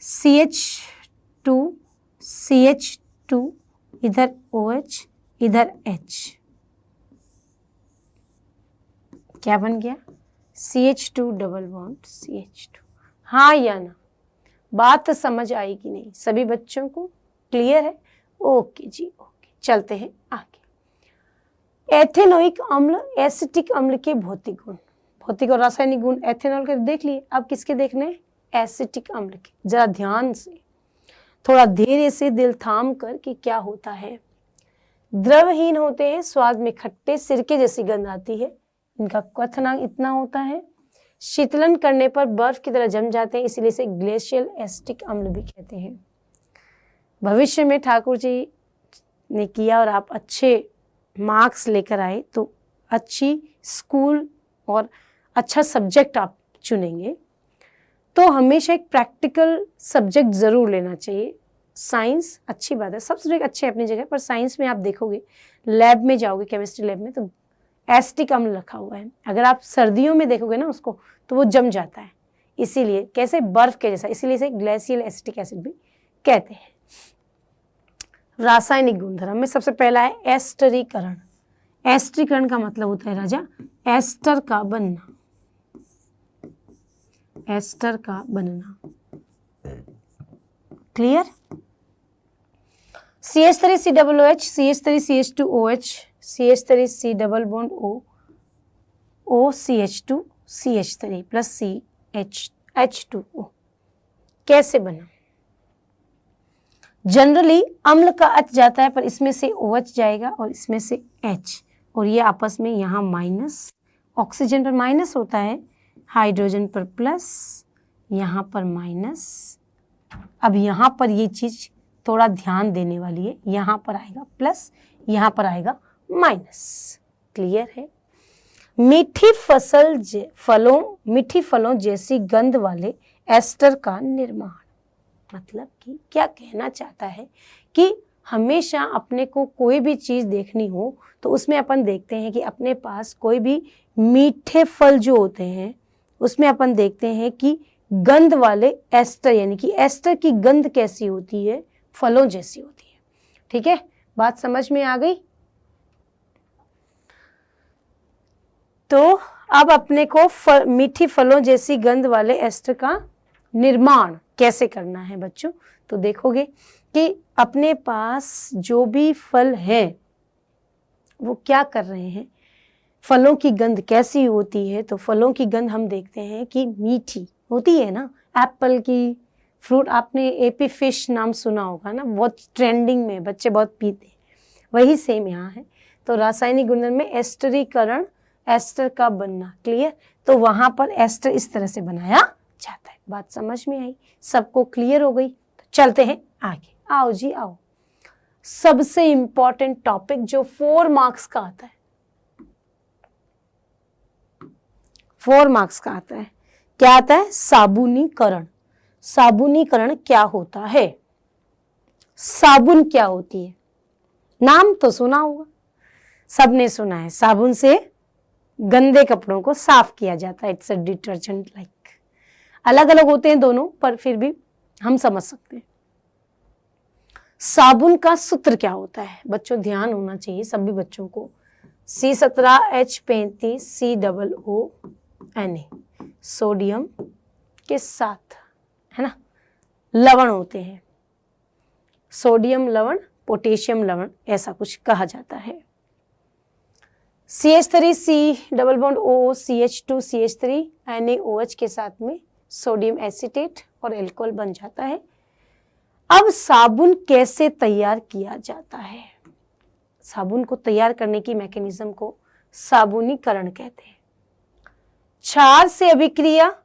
CH2 CH2 इधर OH इधर H, क्या बन गया, CH2 डबल बॉन्ड CH2। हाँ या ना, बात समझ आई कि नहीं सभी बच्चों को, क्लियर है। ओके जी, ओके, चलते हैं आगे। एथेनोइक अम्ल, एसिटिक अम्ल के भौतिक गुण, भौतिक और रासायनिक गुण एथेनॉल के देख लिए, अब किसके देखने हैं, एसिटिक अम्ल के। जरा ध्यान से, थोड़ा धैर्य से, दिल थाम कर कि क्या होता है। द्रवहीन होते हैं, स्वाद में खट्टे, सिरके जैसी गंध आती है, इनका क्वथनांक इतना होता है, शीतलन करने पर बर्फ की तरह जम जाते हैं, इसीलिए इसे ग्लेशियल एसिटिक अम्ल भी कहते हैं। भविष्य में ठाकुर जी ने किया और आप अच्छे मार्क्स लेकर आए तो अच्छी स्कूल और अच्छा सब्जेक्ट आप चुनेंगे तो हमेशा एक प्रैक्टिकल सब्जेक्ट ज़रूर लेना चाहिए। साइंस अच्छी बात है, सब सब्जेक्ट अच्छे हैं अपनी जगह, पर साइंस में आप देखोगे, लैब में जाओगे, केमिस्ट्री लैब में, तो एसिटिक अम्ल रखा हुआ है। अगर आप सर्दियों में देखोगे ना उसको, तो वो जम जाता है, इसीलिए कैसे बर्फ के जैसा, इसीलिए इसे ग्लेशियल एसिटिक एसिड भी कहते हैं। रासायनिक गुणधर्म में सबसे पहला है एस्टरीकरण। एस्टरीकरण का मतलब होता है राजा एस्टर का बनना, एस्टर का बनना। Clear? CH3COOH, CH3CH2OH, CH3C double bond O, OCH2CH3 plus CH2O कैसे बना? जनरली अम्ल का H जाता है, पर इसमें से OH जाएगा और इसमें से H, और ये आपस में यहाँ माइनस, ऑक्सीजन पर माइनस होता है, हाइड्रोजन पर प्लस, यहाँ पर माइनस। अब यहाँ पर ये चीज थोड़ा ध्यान देने वाली है, यहाँ पर आएगा प्लस, यहाँ पर आएगा माइनस। क्लियर है? मीठी फलों जैसी गंध वाले एस्टर का निर्माण, मतलब कि क्या कहना चाहता है कि हमेशा अपने को कोई भी चीज देखनी हो तो उसमें अपन देखते हैं कि अपने पास कोई भी मीठे फल जो होते हैं उसमें अपन देखते हैं कि गंध वाले एस्टर, यानी कि एस्टर की गंध कैसी होती है, फलों जैसी होती है। ठीक है, बात समझ में आ गई? तो अब अपने को मीठी फलों जैसी गंध वाले एस्टर का निर्माण कैसे करना है बच्चों, तो देखोगे कि अपने पास जो भी फल है वो क्या कर रहे हैं, फलों की गंध कैसी होती है, तो फलों की गंध हम देखते हैं कि मीठी होती है ना। एप्पल की फ्रूट, आपने एपी फिश नाम सुना होगा ना, बहुत ट्रेंडिंग में, बच्चे बहुत पीते हैं, वही सेम यहाँ है। तो रासायनिक गुणधर्म में एस्टरीकरण, एस्टर का बनना। क्लियर? तो वहां पर एस्टर इस तरह से बनाया जाता है। बात समझ में आई? सबको क्लियर हो गई? तो चलते हैं आगे। आओ जी आओ, सबसे इंपॉर्टेंट टॉपिक जो 4 मार्क्स का आता है, 4 मार्क्स का आता है। क्या आता है? साबुनीकरण। साबुनीकरण क्या होता है? साबुन क्या होती है? नाम तो सुना होगा, सबने सुना है, साबुन से गंदे कपड़ों को साफ किया जाता है। It's a detergent like. अलग अलग होते हैं दोनों, पर फिर भी हम समझ सकते हैं। साबुन का सूत्र क्या होता है बच्चों? ध्यान होना चाहिए सभी बच्चों को। C17H35COO सोडियम के साथ, है ना, लवण होते हैं, सोडियम लवण, पोटेशियम लवण, ऐसा कुछ कहा जाता है। CH3C double bond O, CH2CH3 NaOH के साथ में सोडियम एसीटेट और अल्कोहल बन जाता है। अब साबुन कैसे तैयार किया जाता है? साबुन को तैयार करने की मैकेनिज्म को साबुनीकरण कहते हैं। क्षार से अभिक्रिया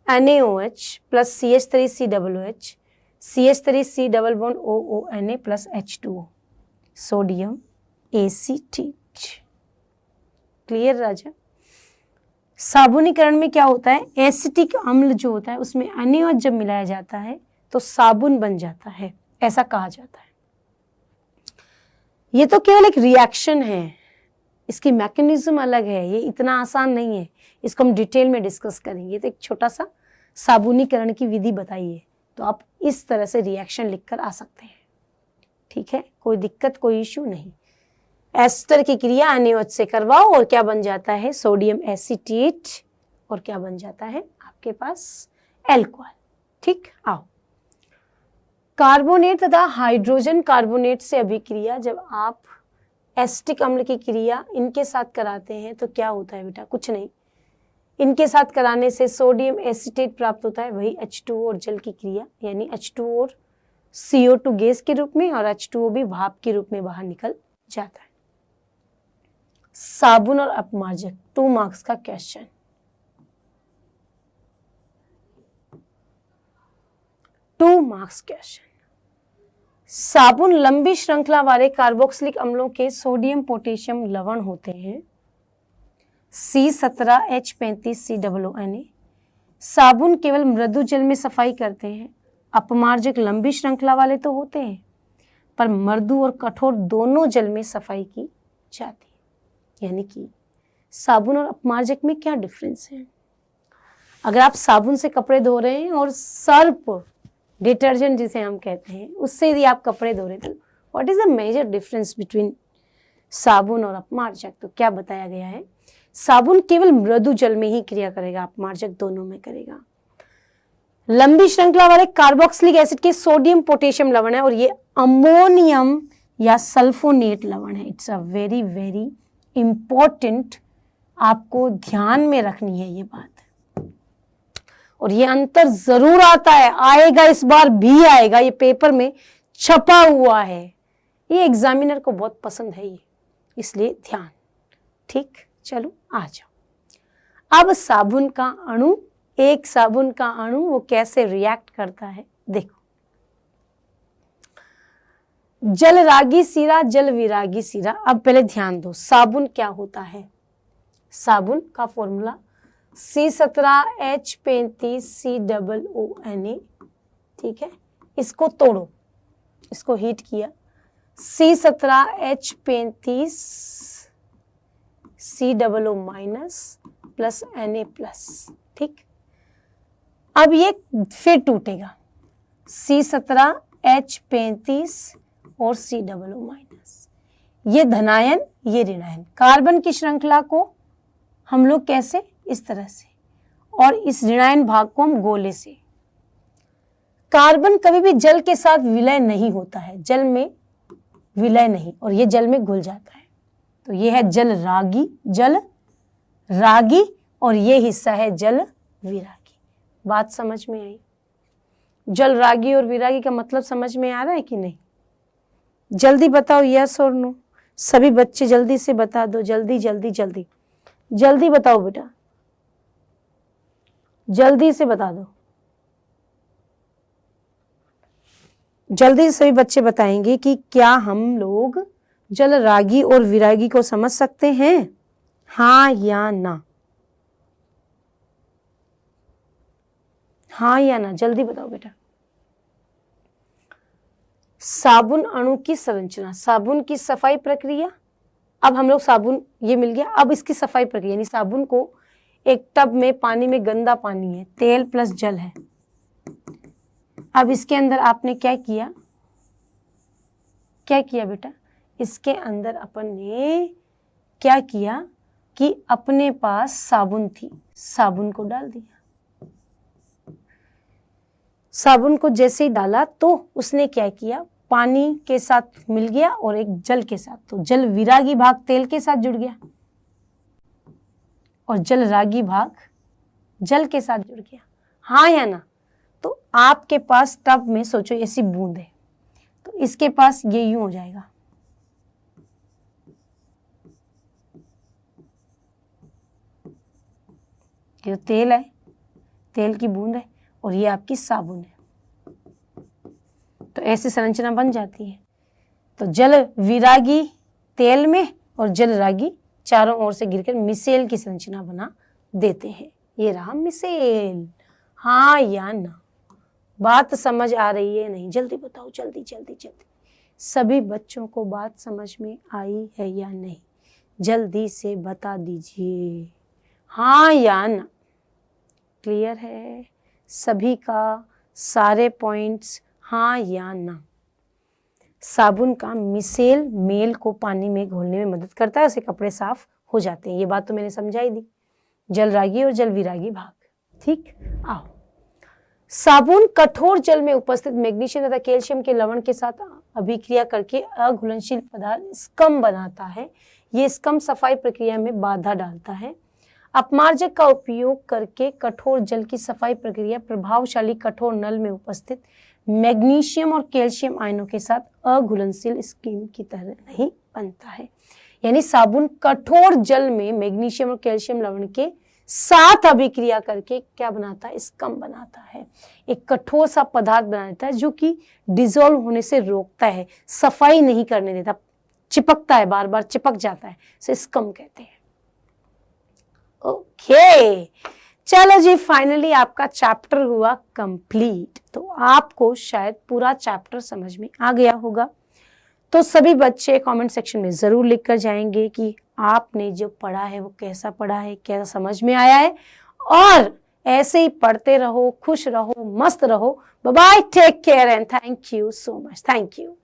NaOH plus CH3COOH, CH3C double bond OONA plus H2O, sodium acetate. Clear राजा? साबुनीकरण में क्या होता है? एसिटिक अम्ल जो होता है उसमें NaOH जब मिलाया जाता है तो साबुन बन जाता है, ऐसा कहा जाता है। ये तो केवल एक रिएक्शन है, इसकी मैकेनिज्म अलग है, ये इतना आसान नहीं है, इसको हम डिटेल में डिस्कस करेंगे। तो एक छोटा सा साबुनीकरण की विधि बताइए, तो आप इस तरह से रिएक्शन लिखकर आ सकते हैं। ठीक है, कोई दिक्कत, कोई इश्यू नहीं। एस्टर की क्रिया NaOH से करवाओ और क्या बन जाता है? सोडियम एसीटेट, और क्या बन जाता है आपके पास? अल्कोहल। ठीक, आओ। कार्बोनेट तथा हाइड्रोजन कार्बोनेट से अभिक्रिया, जब आप एसिटिक अम्ल की क्रिया इनके साथ कराते हैं तो क्या होता है बेटा? कुछ नहीं, इनके साथ कराने से सोडियम एसीटेट प्राप्त होता है, वही H2O और जल की क्रिया, यानी H2O और CO2 गैस के रूप में और H2O भी भाप के रूप में बाहर निकल जाता है। साबुन और अपमार्जक, 2 मार्क्स का क्वेश्चन। साबुन लंबी श्रृंखला वाले कार्बोक्सिलिक अम्लों के सोडियम पोटेशियम लवण होते हैं। C17H35COONA। साबुन केवल मृदु जल में सफाई करते हैं। अपमार्जक लंबी श्रृंखला वाले तो होते हैं, पर मृदु और कठोर दोनों जल में सफाई की जाती है। यानी कि साबुन और अपमार्जक में क्या डिफरेंस है? अगर आप साबुन से कपड़े धो रहे हैं और सर्फ डिटर्जेंट जिसे हम कहते हैं उससे यदि आप कपड़े धो रहे हैं, तो what is the major difference between साबुन और अपमार्जक? तो क्या बताया गया है, साबुन केवल मृदु जल में ही क्रिया करेगा, अपमार्जक दोनों में करेगा। लंबी श्रृंखला वाले कार्बोक्सिलिक एसिड के सोडियम पोटेशियम लवण है और ये अमोनियम या सल्फोनेट लवण है। It's a very very important, आपको ध्यान में रखनी है ये बात। और ये अंतर जरूर आता है, आएगा, इस बार भी आएगा, ये पेपर में छपा हुआ है, ये एग्जामिनर को बहुत पसंद है ये, इसलिए ध्यान। ठीक, चलो आ जाओ। अब साबुन का अणु, एक साबुन का अणु वो कैसे रिएक्ट करता है देखो। जल रागी सीरा, जल विरागी सीरा। अब पहले ध्यान दो, साबुन क्या होता है? साबुन का फॉर्मूला C17H35COONA, ठीक है। इसको तोड़ो, इसको हीट किया, C17H35COO minus plus Na plus, ठीक। अब ये फिर टूटेगा, C17H35 और COO माइनस, ये धनायन ये ऋणायन। कार्बन की श्रृंखला को हम लोग कैसे, इस तरह से, और इस ऋणायन भाग को हम गोले से। कार्बन कभी भी जल के साथ विलय नहीं होता है, जल में विलय नहीं, और ये जल में घुल जाता है। तो ये है जल रागी, जल रागी, और ये हिस्सा है जल विरागी। बात समझ में आई? जल रागी और विरागी का मतलब समझ में आ रहा है कि नहीं? जल्दी बताओ, यस और नो। सभी बच्चे जल्दी से बता दो, जल्दी जल्दी जल्दी जल्दी बताओ बेटा, जल्दी से बता दो। जल्दी से सभी बच्चे बताएंगे कि क्या हम लोग जल रागी और विरागी को समझ सकते हैं, हाँ या ना? हाँ या ना, जल्दी बताओ बेटा। साबुन अणु की संरचना, साबुन की सफाई प्रक्रिया। अब हम लोग साबुन ये मिल गया, अब इसकी सफाई प्रक्रिया, यानी साबुन को एक टब में, पानी में गंदा पानी है, तेल प्लस जल है। अब इसके अंदर आपने क्या किया, क्या किया बेटा? इसके अंदर अपन ने क्या किया कि अपने पास साबुन थी, साबुन को डाल दिया। साबुन को जैसे ही डाला तो उसने क्या किया, पानी के साथ मिल गया और एक जल के साथ, तो जल विरागी भाग तेल के साथ जुड़ गया और जल रागी भाग जल के साथ जुड़ गया, हाँ या ना? तो आपके पास टब में सोचो ऐसी बूंद है, तो इसके पास ये यूं हो जाएगा, ये तेल है, तेल की बूंद है, और ये आपकी साबुन है। तो ऐसी संरचना बन जाती है। तो जल विरागी तेल में और जल रागी चारों ओर से गिरकर मिसेल की संरचना बना देते हैं। ये रहा मिसेल, हाँ या ना? बात समझ आ रही है नहीं? जल्दी बताओ, जल्दी जल्दी जल्दी। सभी बच्चों को बात समझ में आई है या नहीं? जल्दी से बता दीजिए, हाँ या ना? क्लियर है सभी का, सारे पॉइंट्स, हाँ या ना? साबुन का मिसेल मेल को पानी में घोलने में मदद करता है, उससे कपड़े साफ हो जाते हैं। ये बात तो मैंने समझाई दी, जल रागी और जल विरागी भाग, ठीक। आओ, साबुन कठोर जल में उपस्थित मैग्नीशियम तथा कैल्शियम के लवण के साथ अभिक्रिया करके अघुलनशील पदार्थ स्कम बनाता है। ये स्कम सफाई प्रक्रिया में बाधा डालता है। अपमार्जक का उपयोग करके कठोर जल की सफाई प्रक्रिया प्रभावशाली कठोर नल में उपस्थित मैग्नीशियम और कैल्शियम आयनों के साथ अघुलनशील स्कीम की तरह नहीं बनता है। यानी साबुन कठोर जल में मैग्नीशियम और कैल्शियम लवण के साथ अभिक्रिया करके क्या बनाता है, स्कम बनाता है। एक कठोर सा पदार्थ बनाता है जो कि डिजोल्व होने से रोकता है, सफाई नहीं करने देता, चिपकता है, बार बार चिपक जाता है, इसे स्कम कहते हैं। ओके, चलो जी, फाइनली आपका चैप्टर हुआ कंप्लीट। तो आपको शायद पूरा चैप्टर समझ में आ गया होगा। तो सभी बच्चे कमेंट सेक्शन में ज़रूर लिख कर जाएंगे कि आपने जो पढ़ा है वो कैसा पढ़ा है, कैसा समझ में आया है। और ऐसे ही पढ़ते रहो, खुश रहो, मस्त रहो। Bye bye, take care and thank you so much. Thank you.